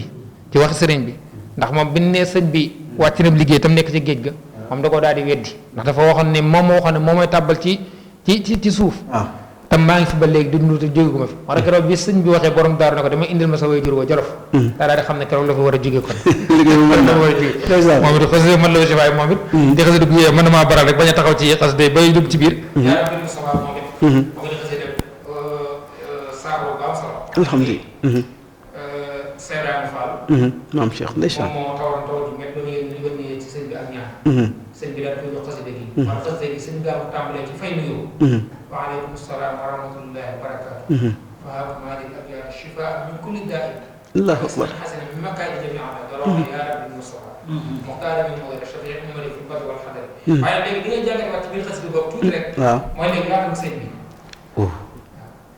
bi ndax moom bi ne sëñ bi wàcc na liggéey tam nekk ci géej ga moom da koo daal di weddi ndax dafa waxoon ne moom moo waxoon ne moom mooy tàbbal ci suuf tam maa ngi fi ba léegi dundu te jóge ko ma fi wax dëgg keroog bi sëñ bi waxee borom daaru ne ko dama indil ma sa way jur wa Jolof daa daal di xam ne keroog la fa war a jóge kon moom it xasida man la si waaye moom it di xasida gu mën na maa baral rek bañ a taxaw ci xasida bay dugg ci biir yaa am Mustafa moom it moo ngi xasida saabo ba am solo alhamdulilah Seydou Fall maam Cheikh ndeysaan moom moo tawoon taw ji nga yónnee ci sëñ bi ak ñaan sëñ bi daal koy jox xasida gi wala xasida gi sëñ gaa mu tàmbalee ci fay nuyoo wa aleykum salaam wa rahmatullahi wa barakatuh fa maalik ak yaa shifaa min kulli daa'in allahu akbar xasina min makaani jamii'an darawa yaa rabbi Mustafa muxtaara min mawlid shafii'i ummati fi badri wal xadari waaye léegi li ngay jàngat waat ci biir xasida boobu tuuti rek waaw mooy léegi yaatal sëñ bi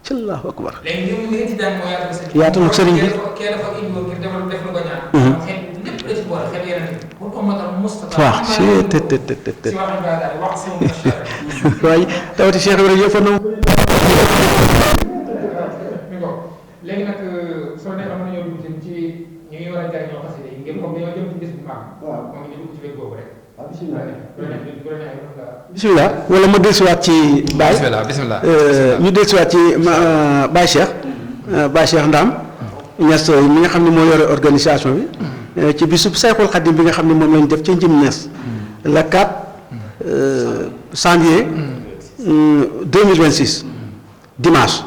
ci allahu akbar léegi li ngeen ci jàng mooy yaatal sëñ bi yaatal sëriñ bi kee dafa indi ngir def lu ko ñaan xeet lépp la ci boole xeet yeneen pour ummatal Mustafa waaw si si waxin baa daal wax sama machar waaye tawati Cheikh Ibrahima yëpp na léegi nag soo ne am nañoo dugg ci ñu ngi war a jariñoo xasida yi ngir comme dañoo jëm ci bis bu mag moom ñu dugg ci wet boobu rek bisimilah wala ma dellusiwaat ci Baye bisimilah ñu dellusiwaat ci Baye Cheikh Ndam Niass mi nga xam ne moo yore organisation bi ci bisub Sayxul Xadim bi nga xam ne moom lañu def ca Njim Niass le 4 janvier 2026 dimanche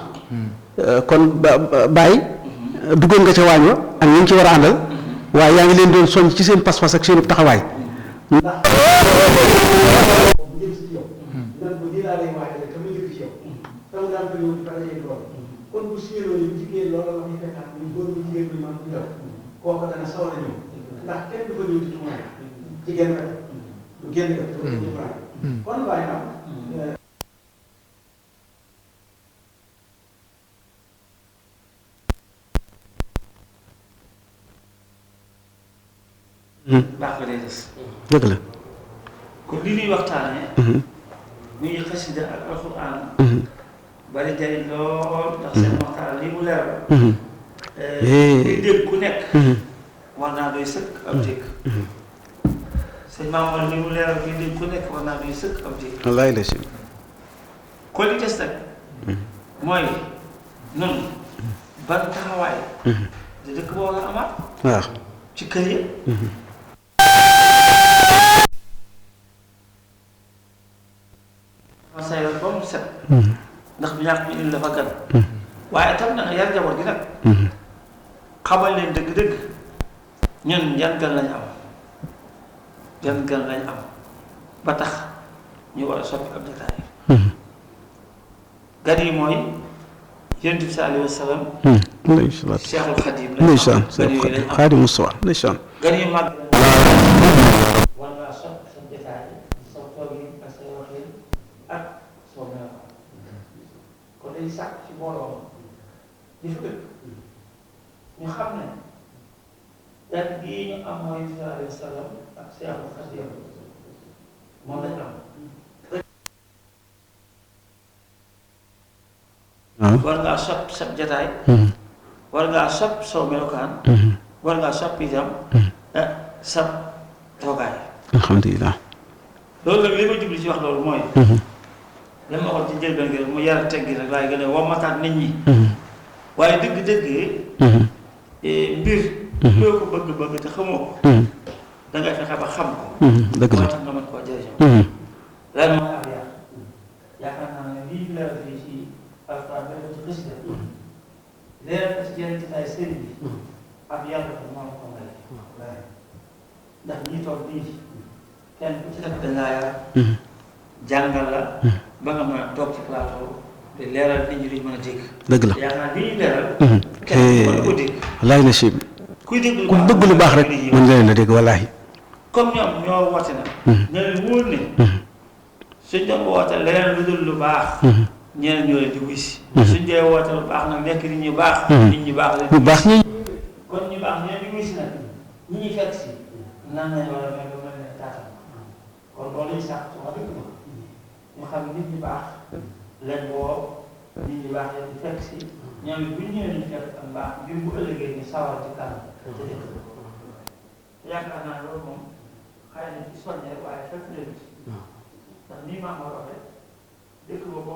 kon Baye duggoon nga ca waañ wa ak ñi ngi ci war a àndal waaye yaa ngi leen doon soññ ci seen pas-pas ak seen taxawaay kon bu signé loolu bu jigéen loolu la ñuy fekkaat ñu góor bu jigéen bi man bu ndaw kooku dana sawar a ñëw ndax kenn du fa ñëw di tumaay ci genn wet du génn wet du tumaay kon waaye nag baax ba day des dëgg la kon li ñuy waxtaanee muy xasida ak alxuraan bari jariñ lool ndax seen waxtaan li mu leer kuy dégg ku nekk war naa doy sëkk am dégg sëñ Mamadou li mu leeral kuy dégg ku nekk war naa doy sëkk am dégg wallaay la si kon li des nag mooy noonu ban taxawaay di dëkk boo war a amaat waaw ci kër yi ma sayal ba mu set ndax bu ñàkk ñu indi dafa gan waaye tam na nga yar njaboot gi nag xamal leen dëgg-dëgg ñun yan gan lañ am yan gan lañ am ba tax ñu war a soppi ab jotaay gan yi mooy yonent bi sallallahu alayhi wa sallam Cheikhul Khadim ndeysaan Xaadimu Rasuul ndeysaan gan yu mag war ngaa sopp sa jotaay sa toogin ak sa waxin ak soo mel kon day sàkk ci mbooloo di fa dëkk ñu xam ne gan bii ñu am mooy sallallahu alayhi wa sallam ak Cheikhul Khadim moom lañ am war ngaa sopp sa jataay war ngaa sopp soo melokaan war ngaa sopp itam sa toogaay alhamdulilah loolu nag li ma jubli ci wax loolu mooy la ma waxoon ci njëlbeen gi mu yar teggi rek waaye gën a womataat nit ñi waaye dëgg-dëgg mbir loo ko bëgg-bëgg te xamoo ko dangay fexe ba xam ko dëgg la moo tax nga mën koo jëriñoo lan mooy ab yar yaakaar naa ne lii leer fii ci alquran ba ci xasida leer ko ci yeneen ci ay sëriñ bi ab yar ko moom ko mel ndax ñi toog bii kenn ku ci nekk dangaa yar jàngal la ba nga mën a toog ci plateau te leeral nit ñi duñ mën a dégg dëgg la yaakaar naa li ñuy leeral kenn mën ko dégg wallaahi na si kuy dégg ku bëgg lu baax rek mën nga leen a dégg wallaahi comme ñoom ñoo woote na ñoo leen wóor ne suñ doon woote leneen lu dul lu baax ñeneen ñoo leen di wuy si suñ dee woote lu baax nag nekk nit ñu baax nit ñu baax leen bu baax ñi kon ñu baax ñoo di wuy si nag ñi ñuy fekk si nan nañ war a mel ba mel ne taatam kon loolu lañ sàkk wax dëgg ma ñu xam nit ñu baax leen woo nit ñu baax leen di fekk si ñoom it bu ñu ñëwee ñu fekk ak mbaax ngir bu ëllëgee ñu sawar ci kanam te dëkk yaakaar naa loolu moom xëy na ci soññee waaye fekk leen ci ndax nii maa ma waxee dëkk boobu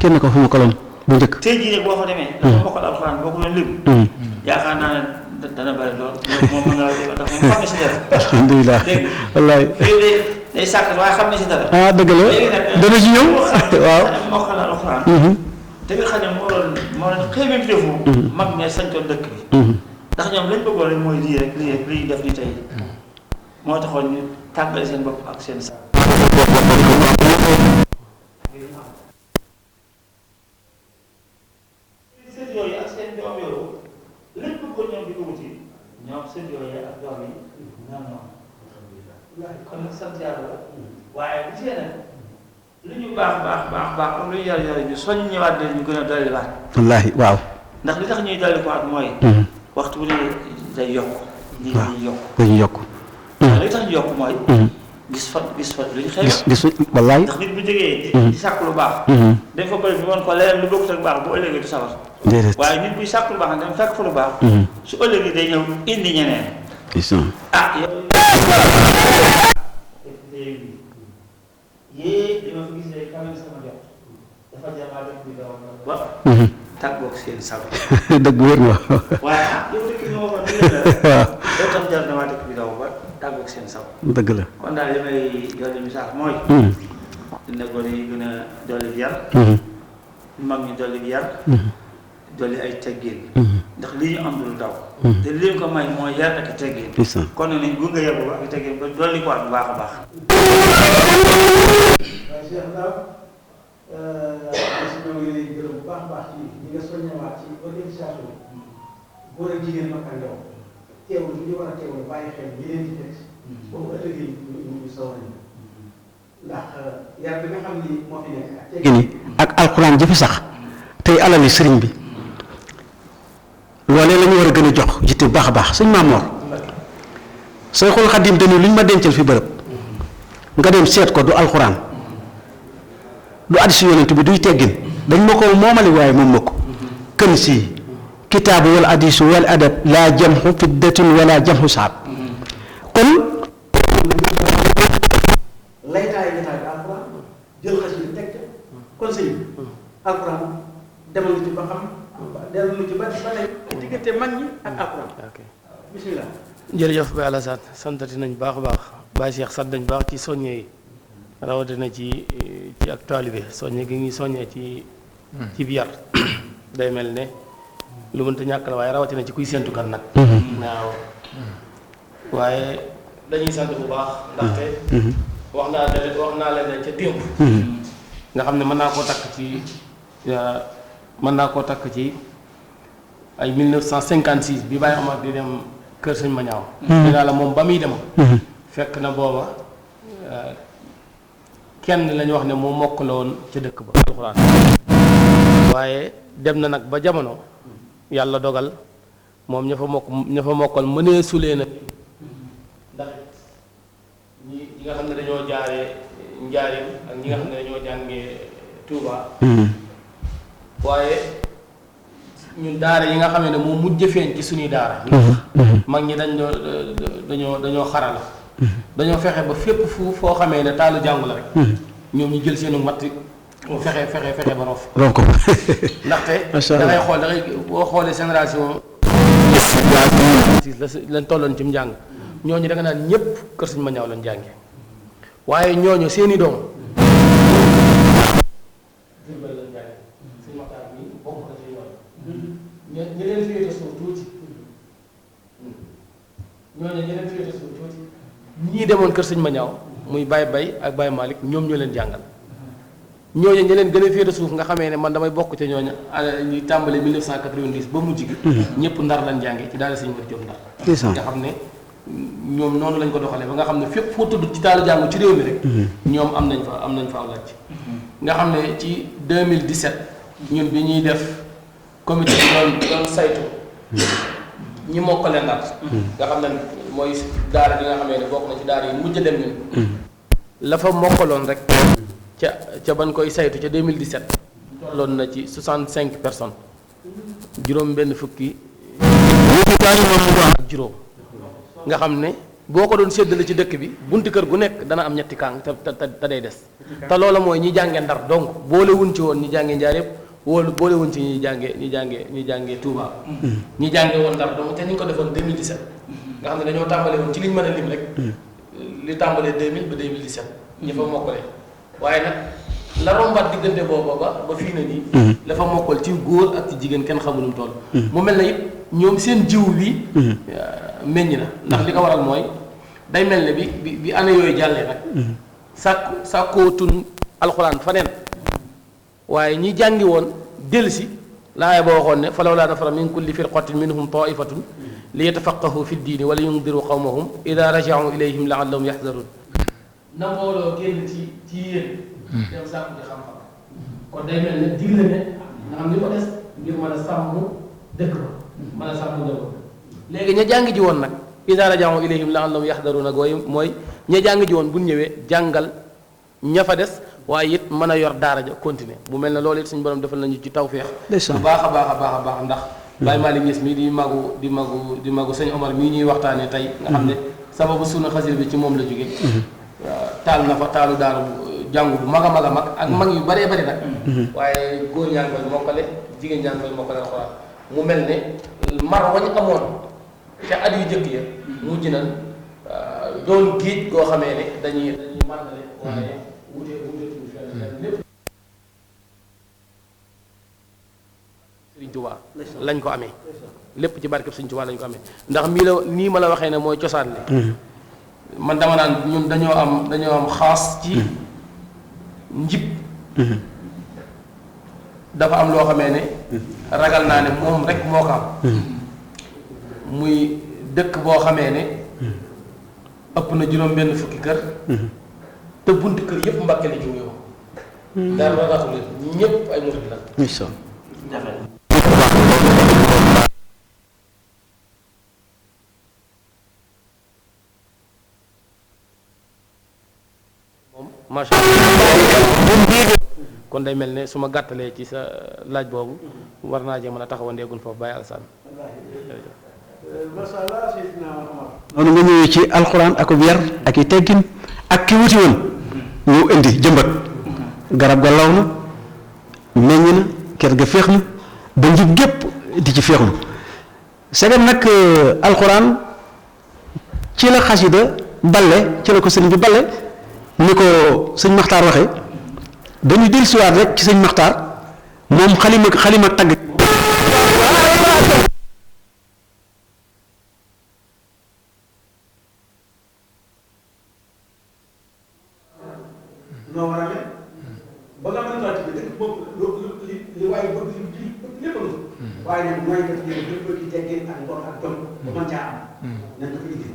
kenn ko fu ma koloon bu njëkk tey jii rek boo fa demee dafa bokkal alxuraan boo ko doon lim yaakaar naa ne dana bëri lool moom mën nga ndax moom xam ne si dara alhamdulilah dégg wallaay fii day sàkk waaye xam ne si dara ah dëgg la dana ci ñëw waaw mokkal alxuraan te nga xam ne moo doon xëy defu mag ña sañtoon dëkk bi ndax ñoom lañ bëggoon rek mooy lii rek lii def ni tey moo taxoon ñu tàggale seen bopp ak seen sa seen yooyu ak seen doom yooyu lépp ko ñoom di ko wuti ñoom seen yooyu ak doom yi ñoom noonu kon nag sant yàlla la waaye bu tee nag lu ñu baax am lu ñu yar ñu soñ ñëwaat leen ñu gën a dolliwaat wallaahi waaw ndax li tax ñuy dolli ko at mooy waxtu bu ne day yokk ñi ñuy yokk dañuy yokk li tax ñu yokk mooy gis fa lu ñu xëy gis wallaay ndax nit bu jógee di sàkk lu baax dañ fa bëri bi woon ko leneen lu bokkut ak baax bu ëllëgee du sawar déedéet waaye nit buy sàkk lu baax dem fekk fa lu baax su ëllëgee day ñëw indi ñeneen yow yée li ma fi gis day kawe sama jot dafa jamaa dëkk bi daw ba tàggoog seen sab dëgg wér nga waaye yow dëkk bi ma waxoon ni la yow tam jar na waa dëkk bi daw ba tàggoog seen sab dëgg la kon daal li may dolli misaal mooy dina gone yi gën a dolli bi yar mag ñi dolli bi yar dolli ay teggin ndax lii ñu am lu daw te li leen ko may mooy yar ak teggin kon nag nañ gunge yar boobu ak teggin ba dolli ko at bu baax a baax waaye Cheikh Ndao si ñoo ngi lay gërëm bu baax a baax ci ñi nga soññewaat ci organisation góor ak jigéen mag ak ndaw teewul li ñu war a teewul bàyyi xel ñi leen di teg boobu ëllëgee ñu sawar ndax yar bi nga xam ni moo fi nekk ak teggin yi ak alxuraan ji fi sax tey alali sëriñ bi loolee la ñu war a gën a jox jitte bu baax a baax sëñ Maam Mor Seexul Xadiim dañu lu ñu ma dencal fi bërëb nga dem seet ko du alxuraan du hadiisu yonent bi duy teggin dañ ma ko moomali waaye moom ma ko kën si kitaabu wal hadiisu wal adab laa jamxu fiddatin wala jamxu saab kon laytaay laytaay bi alxuraan jël xasida teg ca kon sëñ bi alxuraan demal na ci ba xam dellu na ci ba tey diggante mag ñi ak alxuraan bismillah. jërëjëf Baye Alassane santati nañ baax a baax Baye Cheikh sant nañ baax ci soññe yi rawatina ci ak taalibe soññe gi ngi soññee ci yar day mel ne lu mënta ñàkk la waaye rawatina ci kuy séntu kan nag waaw waaye dañuy sant bu baax ndaxte wax naa leen ca démb nga xam ne mën naa koo takk ci ay 1956 bi Baye Omar di dem kër sëñ Mañaaw dinaa la moom ba muy dem fekk na booba kenn lañu wax ne moo mokk la woon ca dëkk ba alxuraan waaye dem na nag ba jamono yàlla dogal moom ña fa mokkal mënee sulee nag ndax ñi nga xam ne dañoo jaaree njaarim ak ñi nga xam ne dañoo jàngee Touba waaye ñun daara yi nga xam ne moo mujj feeñ ci suñuy daara mag ñi dañoo xarala dañoo fexe ba fépp foo xamee ne taalu jàngu la rek ñoom ñu jël seenu matt fexe ba rof donc ndaxte da ngay boo xoolee génération lañ tolloon ci njàng ñooñu da nga naan ñëpp kër Sëñ Mañaaw lañ jànge waaye ñooñu seeni doom ñeneen féete suuf tuuti ñii demoon kër Sëñ Mañaaw muy Baye Bay ak Baye Malick ñoom ñoo leen jàngal ñooñu ñi leen gën a féete suuf nga xamee ne man damay bokk ca ñooñu ñuy tàmbale 1990 ba mujj gi ñëpp Ndar lañ jànge ci daal Sëñ Mat Jóob Ndar nga xam ne ñoom noonu lañ ko doxalee ba nga xam ne fépp foo tudd ci taalu jàngu ci réew mi rek ñoom am nañ fa aw laaj nga xam ne ci 2017 ñun bi ñuy def comité bi doon saytu ñi mokkale Ndar nga xam ne mooy daara bi nga xamee ne bokk na ci daara yi mujj dem ñun la fa mokkaloon rek ca ban koy saytu ca 2017 tolloon na ci 65 personnes juróom benn fukki ak juróom nga xam ne boo ko doon séddale ci dëkk bi bunti kër gu nekk dana am ñetti kàng te day des te loola mooy ñi jànge Ndar donc boole wuñ ci woon ñi jànge Njaar yëpp boole wuñ ci ñi jànge Touba ñi jànge woon Ndar donc te ñu ngi ko defoon 2017 nga xam ne dañoo tàmbale woon ci liñ mën a lim rek li tàmbalee 2000 ba 2017 ñi fa mokkale waaye nag la rombaat diggante booba ba fii na nii la fa mokkal ci góor ak ci jigéen kenn xamulum toll mu mel na it ñoom seen jiw bi meññ na ndax li ko waral mooy day mel ne bi année yooyu jàllee nag sàkkootun alxuraan faneen waaye ñi jàngi woon delsi laaya ba waxoon ne falaw laa nafara min kulli firqatin minhum taifatun li yatafaqahu fi ddiini wala yundiru qawmahum ida rajau ilayhim laallahum yaxdarun na mbooloo génn ci yéen dem sàkku di xam-xam kon day mel ne digle ne nga xam li ko des ngir mën a sàmm dëkk ba mën a sàmm njaboot léegi ña jàng ji woon nag ida rajau ilayhim laallahum yaxdarun ak mooy ña jàng ji woon bu ñëwee jàngal ña fa des waaye it mën a yor daara ja continuer bu mel ne loolu it suñu borom defal nañu ci tawféex bu baax a baax ndax Baye Malick Niass mii di magu sëñ Omar mii ñuy waxtaanee tey nga xam ne sababu sunu xasir bi ci moom la jóge taal na fa taalu daaru jàngu bu mag a mag ak mag yu bëree bëri nag waaye góor ñaa ngi koy mokkale jigéen ñaa ngi koy mokkale alxuraan mu mel ne mar wañ amoon ca at yu jëkk ya mujj na doon géej goo xamee ne dañuy màndale waaye wutee lépp Sëriñ Tuubaa lañ ko amee lépp ci barkeb Sëriñ Tuubaa lañ ko amee ndax nii ma la waxee ne mooy cosaan li man dama naan ñun dañoo am xaas ci njib dafa am loo xamee ne ragal naa ne moom rek moo ko am muy dëkk boo xamee ne ëpp na juróom benn fukki kër te bunti kër yëpp Mbàkke la jóge woon dara raxu leen ñëpp ay murid la macha Allah kon day mel ne su ma gàttalee ci sa laaj boobu war naa jee mën a taxawandeegul foofu Baye Alassane. noonu nga ñëwee ci alxuraan ak yar ak i teggin ak ki wuti woon ñu indi jëmbat garab ga law na meññ na kër ga féex na ba njib gépp di ci féexlu segam nag alxuraan ci la xasida balle ci la ko sëriñ bi balle ni ko sëñ Maxtaar waxee dañuy dellusiwaat rek ci sëñ Maxtaar moom xalima tagg noo war a mel ba nga mën a ci dëkk boobu li waaye bëgg li lépp la waaye nag mooy def ne lépp ci teggin ak ngor ak jom ba mën caa am nañ ko indi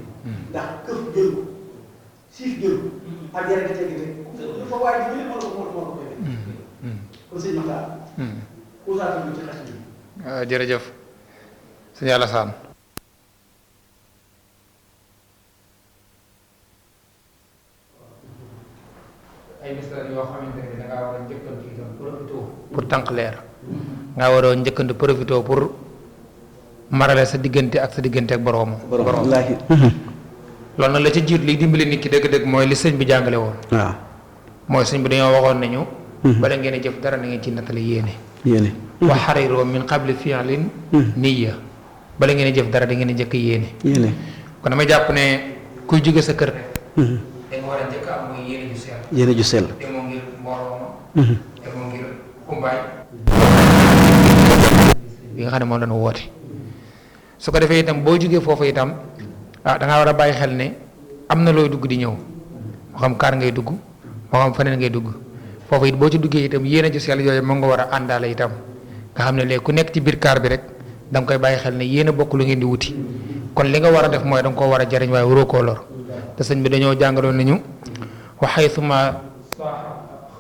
ndax këf jël siif jël ak yara nga teggin rek lu fa waaye ji moo ko koy def kon sëñ Maxtaar usaatu bi ci xas bi jërëjëf sëñ Alassane ay bis la yoo xamante ne da ngaa war a njëkkantu itam profité pour tànk leer nga war a njëkkantu profité pour marale sa diggante ak boroom wallaahi loolu nag la ci jiit li dimbali nit ki dëgg-dëgg mooy li sëñ bi jàngale woon waaw mooy sëñ bi dañoo waxoon nañu bala ngeen a jëf dara na ngeen ci nattale yéene wa xariroo min qabli fi'lin niyya bala ngeen a jëf dara da ngeen a njëkk yéene kon damay jàpp ne kuy jóge sa kër da nga war a njëkk am mooy yéene ju sell te moo ngir mbooloo te moo ngir kumbaay bi nga xam ne moom lañu woote su ko defee itam boo jógee foofu itam da ngaa war a bàyyi xel ne am na looy dugg di ñëw moo xam kaar ngay dugg moo xam feneen ngay dugg foofu it boo ci duggee itam yéene ju sell yooyu moo nga war a àndaale itam nga xam ne léegi ku nekk ci biir kaar bi rek da nga koy bàyyi xel ne yéen a bokk lu ngeen di wuti kon li nga war a def mooy da nga koo war a jariñ waaye waroo koo lor te sëñ bi dañoo jàngaloon nañu wa haythuma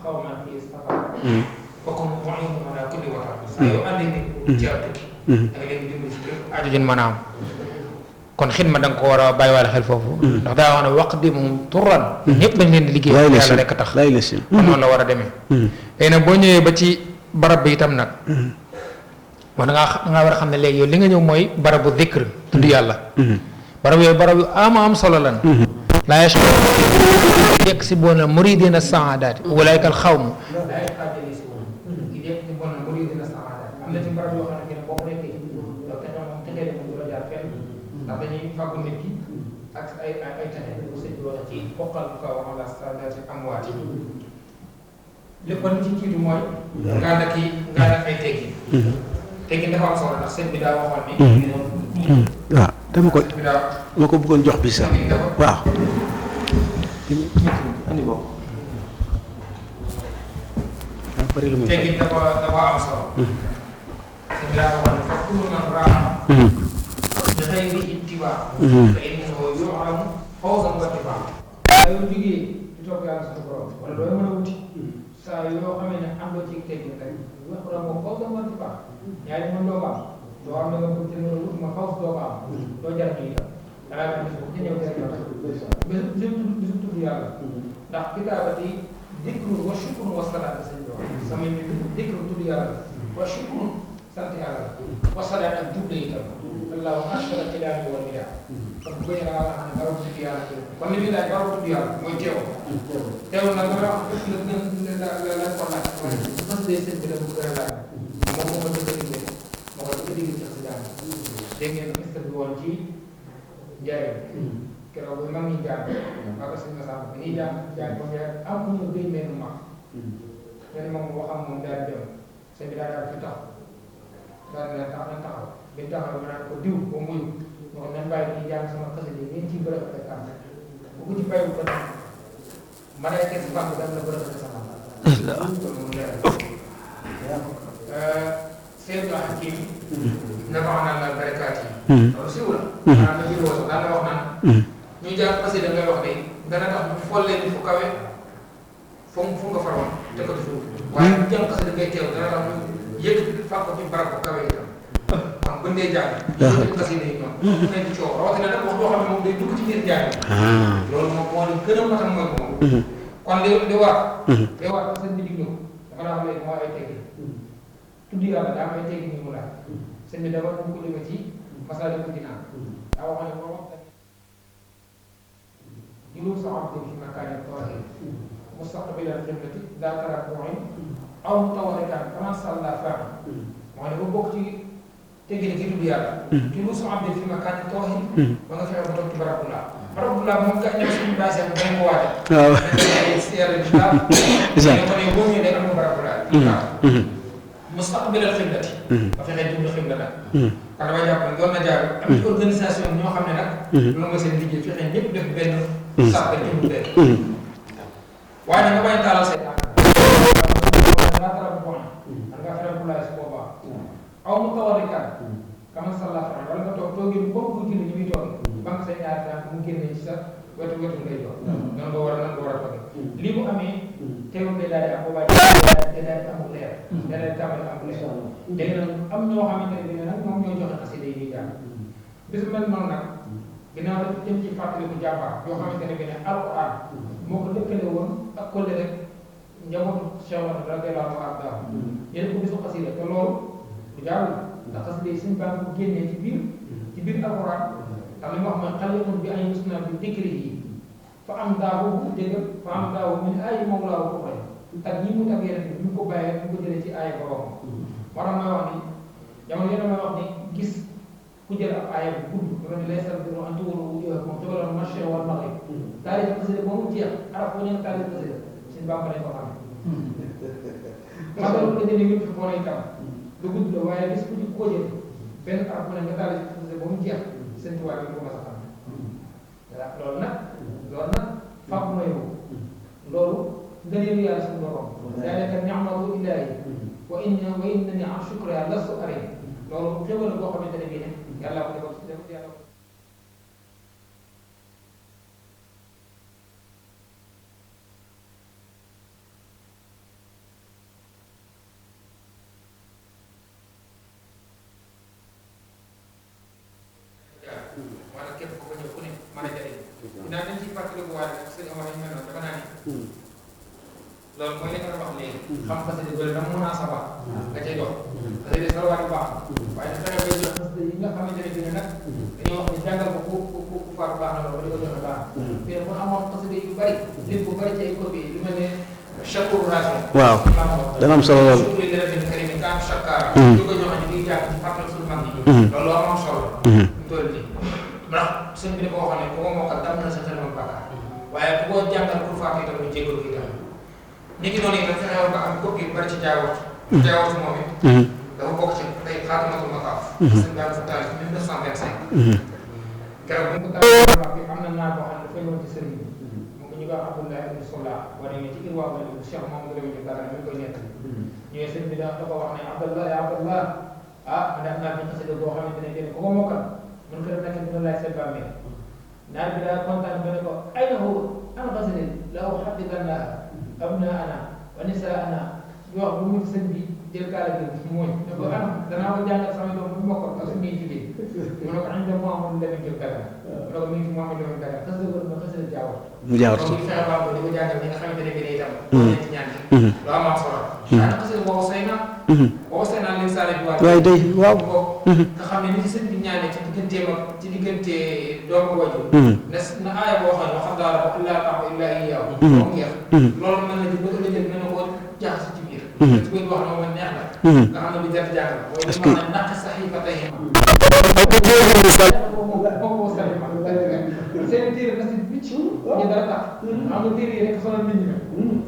xawma fi safar fokkum mu'inun ala kulli watar saa yoo àndee nit ci ab tukki da nga leen dimbali ci lépp aajo jën mën a am kon xidma da nga ko war a bàyyiwaale xel foofu ndax daa wax ne waqdimuhum turran ñëpp dañ leen di liggéey yàlla rekk tax kon noonu la war a demee léegi nag boo ñëwee ba ci barab bi itam nag wax da ngaa war a xam ne léegi yow li nga ñëw mooy barabu zikr tudd yàlla barab yooyu barab yu am solo lan laa yashqa yekk si boona muridina saadaati walaayka al xawmu am na ci barab yoo xam ne boo ko nekkee yow te ñoom texee de moom du la jaar fenn ndax dañuy fàggu nit ki ak ay texe bu sëñ bi wax ci foqal bu ko waxal la saadaati amwaati lépp ban ci jiitu mooy ngaa nag ay teggin dafa am solo ndax sëñ bi daa waxoon ni waaw dama ko bëggoon jox bi sax waaw andi boobu teggin dafa am solo sëñ bi daa waxoon ne fa kullu man raaxa bi xayri ittibaa fa innahu yu'lamu fawzan wa tibaa saa yoo jógee di topp yàlla suñu borom wala doo mën a wuti saa yoo xamee ne am loo ci teggin rek wax la moom fawzan wa tibaa ñaari mën doo ko am doo am na nga bëgg te loolu ma xaw doo ko am doo jariñu itam da ngaa def ci ñëw rek yow bisu tudd yàlla ndax kitaabati dikru wa shukru wa salaat sëñ bi wax sama mbir dikru tudd yàlla wa shukru sant yàlla wa salaat ak juble itam allahu ashara ilahi wa bidaa kon bu bëri da ngaa xam ne dara tudd yàlla kon li muy laaj dara tudd yàlla mooy teew nag dama wax la ko laaj waaye fas dee sëñ bi la bu gën a laaj moom moo ko dëgg moo ko dëgg ci sa jàng dégg ngeen est-ce que woon ci njëriñ keroog bu mag ñi jàng waa ko sëñ Massa bi ñuy jàng moom yaa am ku ñu gëj mel mag ñen moom boo xam moom daal dem sëñ bi daal fi tax daal ne tax nañ taxaw bi taxaw ma naan ko diw ba muy moo nañ bàyyi ñuy jàng sama xasida yi ngeen ciy bërëb rek am bu ko ci bàyyi bu ko def ma day kes bàq dem na bërëb rek sama moom leer Seydou Hakim nafaana la barakaat yi loolu siw la maanaam la biir woosa daan la wax naan ñuy jàng xasida ngay wax ne dana tax ñu follee ni fu kawe fu nga faroon te ko ci suuf waaye ñu jàng xasida ngay teew dana tax ñu yëkkati fàq ko ci barab bu kawe itam xam buñ dee jàng yëkkati xasida yi ñoom ñu ne di coow rawatina nag wax boo xam ne moom day dugg ci biir jàng loolu moom moo di gën a matam mooy ko moom kon li war sëñ bi diglu dama la wax léegi mooy ay teggi tudd yàlla daa am ay teggi ñu mu laaj sëñ bi dafa bu ko jóge ci Masaalikul Jinaan daa wax ne boo wax جلوس عبد في مكان طاهر مستقبل القبلة ذات ركوع أو متوركا كما صلى فاعل mooy bu bokk ci teggi ki tudd yàlla juluus abd fi makaan طاهر ba nga fexe ba toog ci barabullah moom nga ñëw suñu base bu dañ ko waate waaw yàlla islam ko ne boo ñëwee day am barabullah mustaqbil al-qiblati ba fexe jublu xibla nag kon damay jàpp ne doon na jaar am ci organisation ñoo xam ne nag loolu nga seen liggéey fexe ñëpp def benn sax ba jublu benn waaye nag nga bañ a taalal say tànk daa tara bu bon man nga fexe bu laay su boobaa aw mu tawarrikan kama salla fa wala nga toog toogee bu bokk julli ñu muy toogee ba nga say ñaari tànk mu génnee ci sa wetu ngay jox nan nga war a toogee lii bu amee teewul day daal di am boobaa day daal di amul leer day daal di tàmbali am leer léegi nag am ñoo xamante ne bi nag moom ñoo joxe xasida yi ñuy jàng bis mel noonu nag ginnaaw dafa jëm ci fàttaliku jàmbaar yoo xamante ne bi ne alquran moo ko lëkkale woon ak kolle rek njabootu Cheikh Wade radiyallahu anhu yéen ko bisu xasida te loolu du jaarul ndax xasida yi suñu bànk bu génnee ci biir alquran ndax li mu wax mooy xalimun bi ay musna bi dikri yi fa am daawu dégg fa am daawu min ay mawlaawu ko xëy ak ñi mu tag yeneen bi ñu ko bàyyee ñu ko jëlee ci aaya borom moo tax may wax ni jamono yéen may wax ni gis ku jël ab aaya bu gudd dama ne lay sal biro an tuwala moom jabaloon marché wal maghrib taalif xasida ba mu jeex arab bu ñu taalif xasida suñu bàmba lañ ko xamee magal ko jëlee yëpp moo lay tam lu gudd la waaye gis ku ci ko jël benn arab bu ne nga taalif xasida ba mu jeex seen tubaab yi ko mas a xam loolu nag faaw mooy loolu ngëneelu yàlla suñu borom dalika ni'matu illaahi wa innani an shukriha lastu arim loolu xéwal boo xamante ne bii ne yàlla ko defal yàlla ko wala képp ku ko ñëw ku ne mën a jëriñ dinaa dañ ciy fàttaliku waale rek sëñ Omar ñu mel noonu dafa naa ni loolu mooy li nga wax léegi xam xasida bëri dama mën a saba nga cay dox xasida salawaat bu baax waaye fexe bay jox xasida yi nga xamante ne bi ne nag dañoo wax ni jàngal ko ku faatu baax na loolu ba di ko joxe baax mais bu amoon xasida yu bëri nit bu bëri ci ay copie lu mel ne chakour rajo waaw dana am solo loolu suubi lera bin karim kaan chakara di ko joxe ñu ngi jàng ci fàttal suñu mag ñi loolu am solo ñu toll nii ndax sëñ bi dafa waxoon ne ku ko mokkal dam na sa xel moom bàkkaar waaye ku ko jàngal pour faatu itam ñu jégalu ko itam ni ki noonu itam fexe ba am copie yu bari ci jaawatu moom it dafa bokk ci tey xaatimatul mataaf sëñ daal fa taal 1925 keroog bu ñu ko taal bi am na naa boo xam ne dafay woon ci sëriñ bi mu ngi ñu ko wax Abdoulaye ibn Sola wane ne ci irwaa ba ne Cheikh Mamadou Lamine Diop dara mi ngi koy nekk ñëwee sëriñ bi dafa wax ne Abdallah ah ma def naa fi xasida boo xamante ne kenn ku ko mokkal mun ko def nekk dina laaj seen bàmmeel naar bi daa kontaan ba ne ko ay na hu ana xasida la uxaddidanna abnaana wa nisaana di wax bu mu sëñ bi jël kaala gi mooy ne ko anam danaa ko jàngal sama doom bu mokkal ak suñuy jigéen mu ne ko añ da Mouhamadou Lamine Diop Dagana mu ne ko mi ngi fi Mouhamadou Lamine Dagana xasida ko ma xasida jaawat mu jaawat ko fexe baa ko di ko jàngal ñi nga xamante ne bi ne itam ci ñaan lu am am solo waaye xasida boobu say na boobu say naa leen saale bi waaye day waaw nga xam ne ni ci sëñ bi ñaane ci digganteem ak ci diggante doomu waju na aaya boo xam ne wax daal ko illaa ta'budu illaa iyyaahu moom ngeex loolu mën na di bëgg la jël mën na koo jaxase ci biir ci biir wax na moom neex na nga xam ne bi jar jàng la mooy li ma ne naq saxiifatayhim seen téere na si bicc ñu dara tax xam nga téere yi rek sonal nit ñi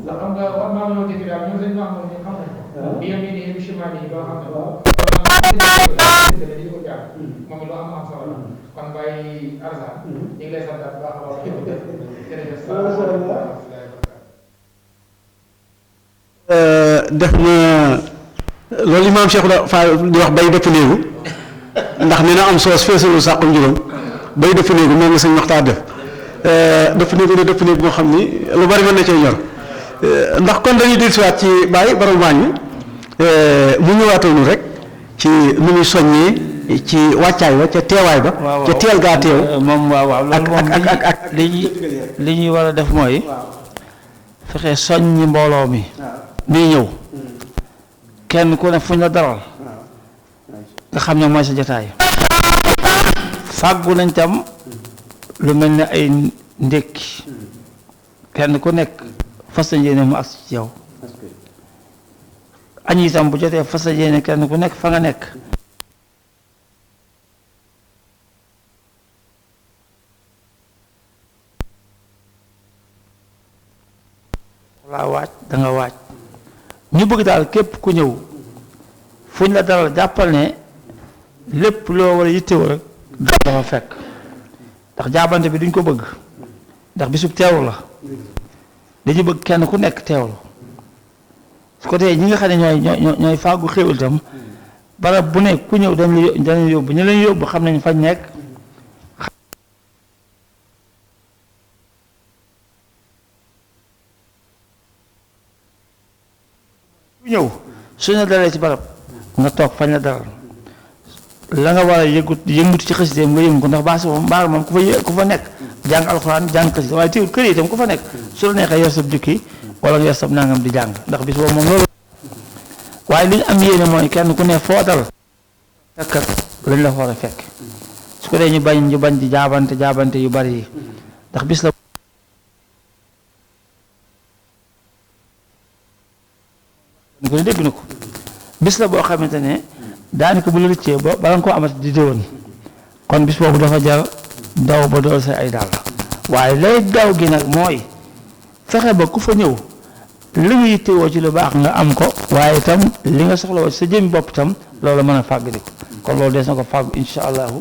ndax xam nga war naa ñoo tekki daal ñoom seen maam moom xam nañ ko bi yam yi bi chemin yi doo xam ne dañu ko jàng moom it loo am solo la kon Baye Arzan ñu ngi lay sant bu baax a baax jërëjëf def na loolu imaam Cheikh Fall di wax bay dëpp néegu ndax nee na am soos feesalu sàqum juróom bay dëpp néegu moom la sëñ Maxtaar def dëpp néegu ne dëpp néegu moo xam ni lu bari mën na cee ñor ndax kon dañuy dellusiwaat ci Baye borom waañ mu ñëwaatoonu rek ci nu muy soññee ci wàccaay ba ca teewaay ba ca teel gaa teew moom waaw loolu moom li ñuy war a def mooy fexe soññi mbooloo mi nii ñëw kenn ku ne fuñ la daral nga xam ne mooy sa jotaay fàggu nañ tam lu mel ne ay ndékki kenn ku nekk fas yéene mu agsi ci yow añ itam bu jotee fas yéene kenn ku nekk fa nga nekk laa waaj da nga waaj ñu bëgg daal képp ku ñëw fuñ la daral jàppal ne lépp loo war a yittewoo rek dafa fekk ndax jaabante bi duñ ko bëgg ndax bisub teewlu la dañu bëgg kenn ku nekk teewlu su ko tee ñi nga xam ne ñooy fàggu xéwal itam barab bu nekk ku ñëw dañ yóbbu ñu leen yóbbu xam nañ fañ nekk ku ñëw suñu la dalee ci barab nga toog fañ la dalal la nga war a yëngutu ci xasida nga yëngu ko ndax baas moom mbaar moom ku fa nekk jàng alxuraan jàng xasida waaye teewul kër yi itam ku fa nekk su la neexee yor sab jukki wala nga yor sab nangam di jàng ndax bis boobu moom loolu waaye li ñu am yéene mooy kenn ku ne foo dal fekk lañ la war a fekk su ko dee ñu bañ di jaabante yu bari yi ndax bis la ko ne dégg na ko bis la boo xamante ne daanaka bu la rëccee ba bala nga koo amati di déwén kon bis boobu dafa jar daw ba dool sa ay daal waaye lay daw gi nag mooy fexe ba ku fa ñëw li nga yittewoo ci lu baax nga am ko waaye itam li nga soxla woo ci sa jëmmi bopp itam loolu mën a fàgg di ko kon loolu des na ko fàgg insha allahu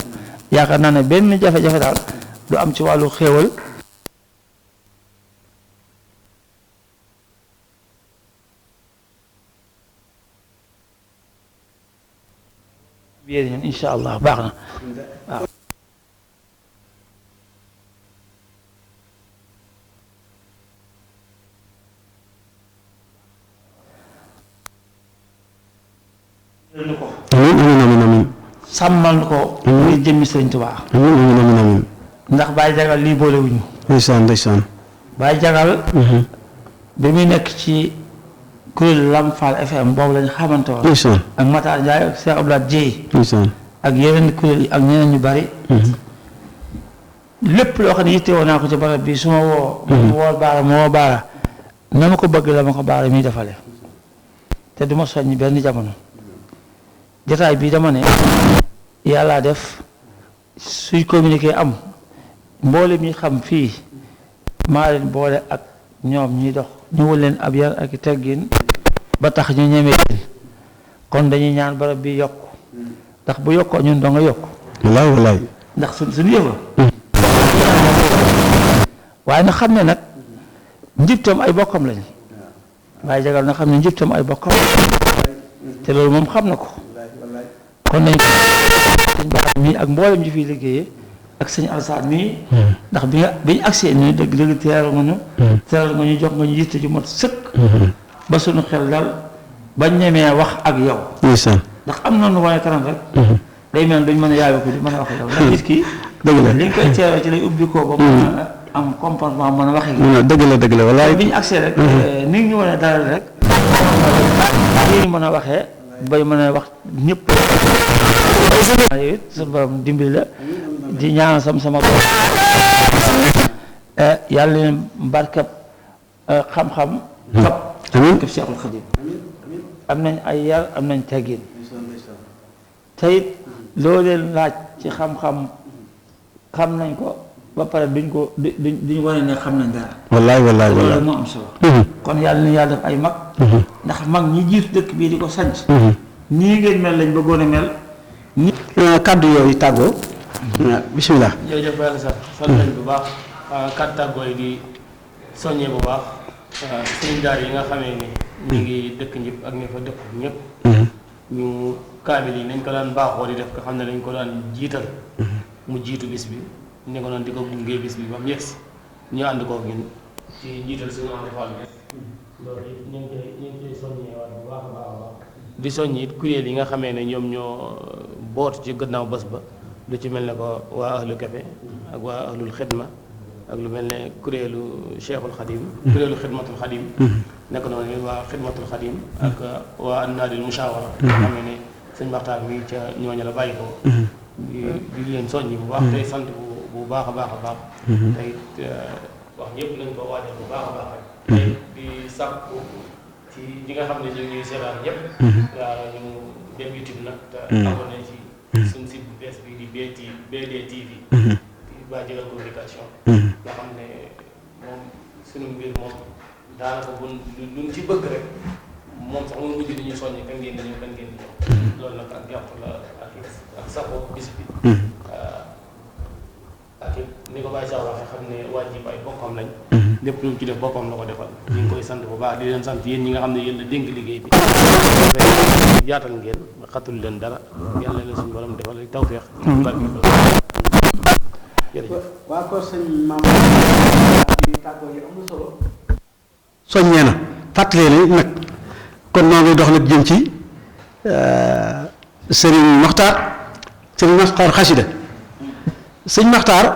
yaakaar naa ne benn jafe-jafe daal du am ci wàllu xéewal yéen insha allah baax na waaw amiin sàmmal ko muy jëmmi Sëriñ Tuubaa amiin ndax Baye Jagal lii boolewuñu ndeysaan Baye Jagal bi muy nekk ci kuréel Lamfal FM boobu lañu xamante woon ndeysaan ak Matar Ndiaye ak Cheikh Abdoulaye Dieye ndeysaan ak yeneen kuréel yi ak ñeneen ñu bari lépp loo xam ne yittewoo naa ko ci barab bi su ma woo ma woo baara na ma ko bëgg la ma ko baara muy defale te du ma soññ benn jamono jotaay bii dama ne yàllaa def suy communiqué am mboole mi xam fii maa leen boole ak ñoom ñuy dox ñëwul leen ab yar ak teggin ba tax ñu ñemee kon dañuy ñaan barab bi yokk ndax bu yokkoo ñun doo nga yokk wallaay ndax suñu yëf la waaye na xam ne nag njibtam ay bokkam lañ waaye jagal na xam ne njibtam ay bokkam te loolu moom xam na ko kon nañ sëñ Bara mii ak mboolem ji fiy liggéeyee ak sëñ Alsaan mii ndax bi ñu agsee nii dëgg teeral nga ñu jox nga ñu yitte ju mat sëkk ba suñu xel dal bañ ñemee wax ak yow ndax am na nu wane kanam rek day mel duñ mën a yaayoo ko di mën a wax ak yow ndax nit ki li nga koy teeroo ci lay ubbi ko ba mën a am comportement mën a wax ak yow dëgg la wallaay bi ñu agsee rek ni ñu wane dalal rek ñu mën a waxee bay mën a wax ñëpp yow it suñu borom dimbali la di ñaan sama borom yàlla leen barkab xam-xam kap kap Cheikhul Khadim am nañ ay yar am nañ teggin te it loo leen laaj ci xam-xam xam nañ ko ba pare duñ wane ne xam nañ dara wallaay loolu moo am solo kon yàlla na yàlla def ay mag ndax mag ñi jiitu dëkk bii di ko sanc nii ngeen mel lañ bëggoon a mel kàddu yooyu tàggoo bismillah jërëjëf Baye Alassane sant nañ bu baax kàddu tàggoo yi di soññee bu baax sëriñ daara yi nga xamee ni ñu ngi dëkk ñëpp ak ñi fa dëkk ñëpp ñu kaamil yi nañ ko daan baaxoo di def nga xam ne dañ ko daan jiital mu jiitu bis bi ne ko noonu di ko gungee bis bi ba mu yegsi ñu ànd koog ñun ci njiital suñu ànd bi loolu it ñu ngi koy soññee waat bu baax a baax a baax di soññ it kuréel yi nga xamee ne ñoom ñoo bootu ci gannaaw bés ba lu ci mel ne ko waa ahlu kafe ak waa ahlul xidma ak lu mel ne kuréelu Cheikhul Khadim kuréelu Xidmatul Khadim nekk noonu waa Xidmatul Khadim ak waa Annaadil Mushawara xam ne sëñ Maxtaar mi ca ñooñu la bàyyi ko di leen soññi bu baax tey sant bu baax a baax a baax tey wax ñëpp nañ ko waajal bu baax a baax rek tey di sàkku ci ñi nga xam ne ñu ngi seetaan ñëpp waaw ñu dem YouTube nag te abonné ci suñ site bu bees bi di BD TV ba jëgal communication nga xam ne moom suñu mbir moom daanaka luñ ci bëgg rek moom sax moom mujj di ñu soññi kan ngeen di ñëw kan ngeen di ñëw loolu nag ak jàpp la ak saxoo bis bi ak ni ko Baye Cheikh waxee xam ne wàjjib ay bokkam lañ lépp lu mu ci def boppam la ko defal ñu ngi koy sant bu baax di leen sant yéen ñi nga xam ne yéen la dénk liggéey bi yaatal ngeen xatul leen dara yàlla leen suñu borom defal tawfeex barke jërëjëf waa ko sëñ maam yi tàggoo yi am na solo soññee na fàttalee ne nag kon noo ngi dox nag jëm ci Serigne Maxtaar xasida sëñ Maxtaar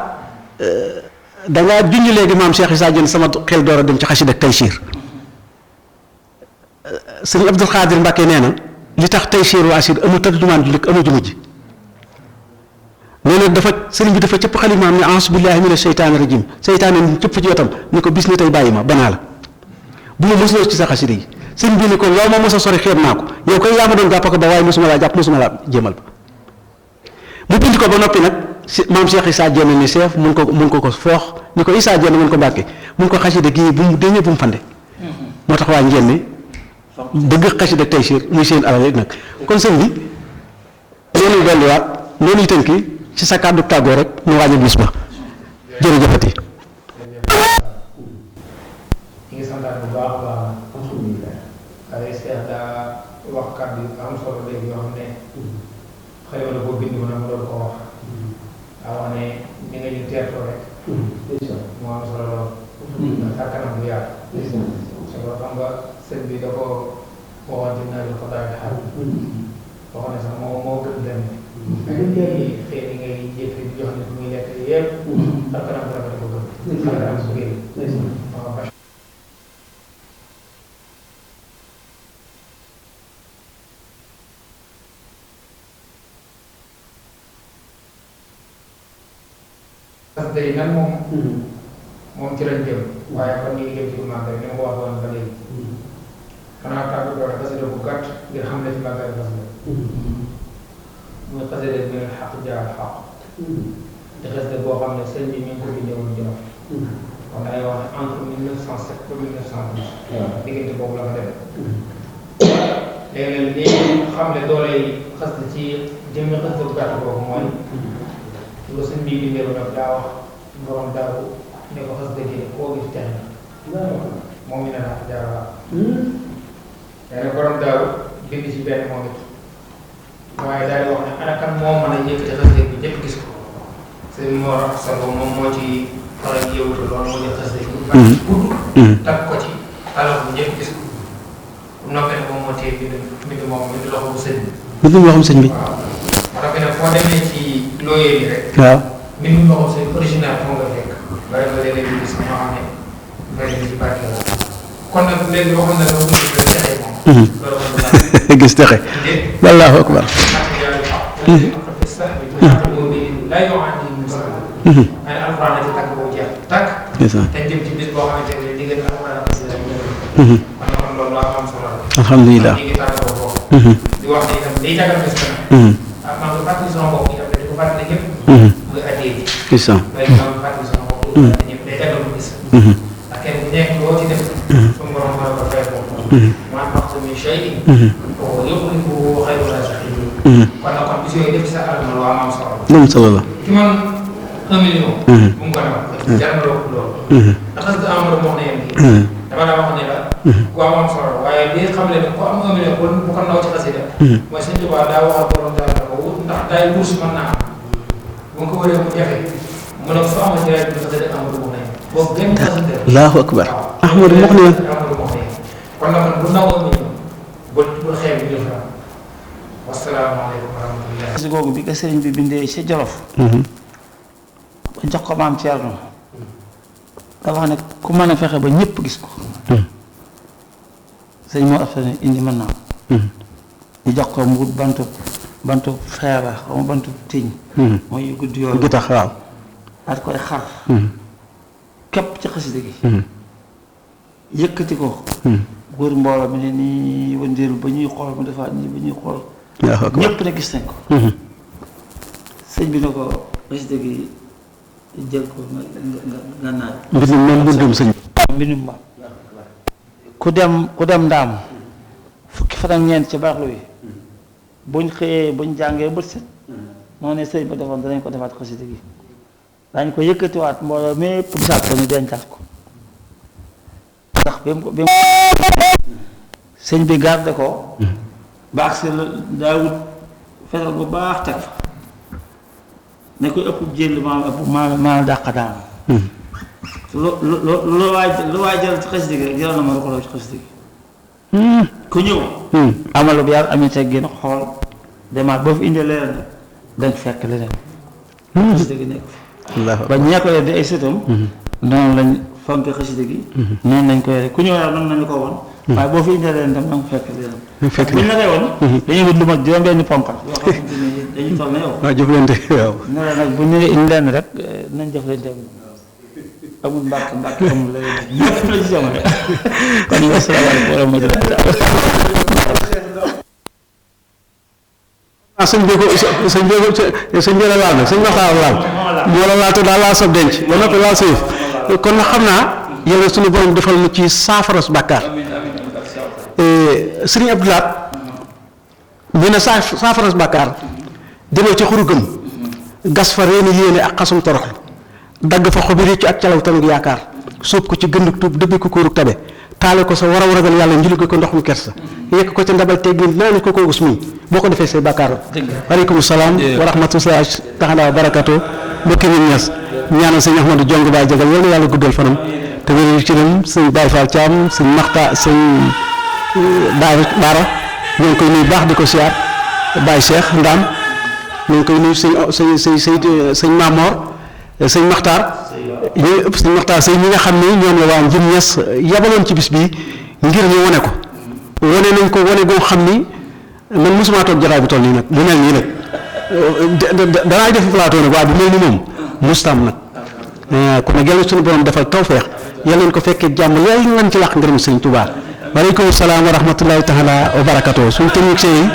dangaa junj léegi maam Cheikh Issa Diène sama xel door a dem ci xasida Taysiir sëñ Abdul Xaadir Mbàkke nee na li tax Taysiir wa asir amul tarjumaan ju njëkk amul ju mujj nee na dafa sëriñ bi dafa cëpp xalimaam ne a'uuzu billaahi mina sheytaani rajiim seytaane ni cëpp ci wetam ni ko bis ni tey bàyyi ma banaa la bu ma mosuloo ci sa xasida yi sëriñ bi ni ko loo ma mos a sori xeeb naa ko yow koy yaa ma doon jàpp ko ba waaye mosuma laa jàpp mosuma laa jéemal ba mu bind ko ba noppi nag maam Cheikh Issa Diène ni seef mun ko foox ni ko Issa Diène mun ko mbàkke mun ko xasida gii bu mu deñee bu mu fande moo tax waa njenne bëgg xasida Taysiir muy seen alal nag kon sëñ bi noonu dolliwaat noonu tënki ci sa kàddu tàggoo rek ñu wàññi bis ba jërëjëfati ñu ngi santaat bu baax a baax alhamdulilah waaye Cheikh daa wax kàddu yu am solo léegi yoo xam ne xëy na boo bind ma mu doon ko wax daa wax ne ni nga ñu teertoo rek moo am solo lool sa kanam bu yaatu so ko xam nga sëñ bi da ko waxoon ci nawet ko daal di xar waxoon ne sax moo gën dem xëy na ngay jëfe jox nit muy lekk yëpp sa kanam bu rafet ko gën sa kanam su génn parce que nag moom ci lañ jëm waaye kon ñu ngi jëm ci màggal ni ma ko waxoon ba léegi xanaa tàggu doon xasida bu gàtt ngir xam ne ci màggal xasida muy xasida bi ngeen xaq jaar xaq te xasida boo xam ne sëñ bi ñu ngi ko bindee woon Jolof kon day wax ne entre 1907 ba 1912 diggante boobu la ko defee léegi li xam ne dooley xasida ci jëmmi xasida bu gàtt boobu mooy lu sëñ bi bindee ba nag daa wax borom daaw ne ko xas dëgg koo gis tex na moom mi ne naa jaara nee na borom daaw bind ci benn moom it waaye daal di wax ne ana kan moo mën a yëkkati xas dëgg bi ñëpp gis ko sëñ Mor ak Sabo moom moo ci faral yëwutu loolu moo jël xas dëgg bu baax gudd takk ko ci talal bu ñëpp gis ko bu noppee ne moom moo téye bind moom bind loxo bu sëñ bi bind loxoom sëñ bi waaw moo tax ne foo demee ci looyee yi rek waaw mbindum loxo sëñ original moo nga fekk bari nga léeg-léeg gis ñoo xam ne bari na ci barke la kon nag léegi waxoon na la wax dëgg la texe moom loolu moom gis texe wallaahu akbar laa yoo xam ne mu sax ay alxuraan la ci tàgg boo jeex tàgg te jëm ci bis boo xamante ne diggante alxuraan ak xasida kon kon loolu laa am solo la alhamdulilah ñu ngi tàggatoo foofu di wax ne itam day jagal bis ba nag maa ngi fàttali sama bopp itam di ko fàttali ñëpp muy addee ji léegi maa ngi fàttali sama bopp ñëpp day jagal mu gis ndax kenn ku nekk loo ci def suñu borom mën ko fay ko maa wax min shay'in ko yëpp ko xayru raziqin kon nag kon bis yooyu def sa alal lu am solo am solo la ci man 1 million bu mu ko defal jar na loolu ndax parce que Amadou wax na yéen kii dama daa wax ne la ku am solo waaye li xam ne ku am 1 million bu ko ndaw ci xasida mooy sëñ Tuubaa daa waxal borom daal ko wut ndax daay wurs mën naa am bu nga ko wëree mu jafe mu ne su amati rek bi xasida Amadou wax na yéen boobu gën xasida allahu akbar Ahmadou wax na yéen Amadou wax na yéen kon nag bu ndaw 1 million bu xeeb bi def la wasalaamaaleykum wa rahmatulah. si googu bi ko sëriñ bi bindee ci Jolof ba jox ko maam Thierno dafa wax ne ku mën a fexe ba ñëpp gis ko sëñ moo afta ne indi mën naa ñu jox ko mu bantu xeera xaw ma bantu tiñ mooy yu gudd yooyu gi tax waaw daal koy xar képp ci xasida gi yëkkati ko góor mbooloo mi ne nii wëndeelu ba ñuy xool mu defaat nii ba ñuy xool ñëpp ne gis nañ ko sëñ bi ne ko xasida gi jël ko nga naaj mbindum moom mbindum sëñ mbindum ba ku dem ndaam fukki fan ak ñeent ci baraxlu yi buñ xëyee buñ jàngee bët set moo ne sëñ ba defoon danañ ko defaat xasida gi dañ ko yëkkatiwaat mbooloo mépp gisaat ko ñu dencaat ko ndax bi mu sëñ bi garde ko ba agsi la daawut fetal bu baax teg fa ne koy ëpp jël maa dàq daanu lu waay jël ci xasida gi rek jëral na ma roxoloo ci xasida gi ku ñëw amalu bi yàlla amee teg gën xool demaat boo fi indee leneen dañ fekk leneen xasida gi nekk ba ñee ko di ay sëtam noonu lañ fonk xasida gi noonu lañ ko yore ku ñëw daal noonu nañu ko woon waaye boo fi indee leen dem na nga fekk leen buñ la koy woon dañuy wut lu ma juróom benn ponkal yoo xam ne dañuy toll na yow waaw jëflante waaw ne la nag bu ñu indi leen rek nañ jëflante amul mbàkk amul la ñëpp la ci jamono kon asalaamaaleykum wa rahmatulah sëñ bi la laal nag sëñ Maxtaar laal moo la laal te daal laal sa denc ba noppi laal sa yëf kon nag xam naa yàlla suñu borom defal na ci saafaras bàkkaar sëriñ Abdou Lahad ñu ne saafaras bàkkaar demee ci xuru gëm gas fa reeni yéene ak xasum toroxlu dagg fa xobi réccu ak calaw tamit yaakaar suub ko ci gëndug tuub dëbbi ko kóorug tabe taale ko sa waraw ragal yàlla njuli ko ndox mu kersa yekk ko ca ndabal teggin naa ni ko koogus muy boo ko defee say bàkkaar waaleykum salaam wa rahmatullahi taala wa barakatu mbokki ñu ñes ñaanal sëñ Ahmadou Jong Baay Jagal yal na yàlla guddal fanam te wéral ci dem sëñ Baye Fall Thiam sëñ Maxta sëñ Daara ñoo ngi koy nuyu baax di ko siyaar Baye Cheikh Ndam ñoo ngi koy nuyu sëñ Mamor sëñ Maxtaar ñooy ëpp sëñ Maxtaar sëñ ñi nga xam ne ñoom la waa Njim Ñas yabaloon ci bis bii ngir ñu wane ko wane nañ ko wane goo xam ni man mosuma toog jataay bi toll nii nag lu mel nii nag danaa def plateau nag waaye bu mel ni moom mustaam nag kon nag yàlla suñu borom defal tawfeex yàlla nañ ko fekkee jàmm yàlla nañ ci làq ngërëm sëñ Tuubaa waaleykum salaam wa rahmatullahi taala wa barakatuh suñu technicien yi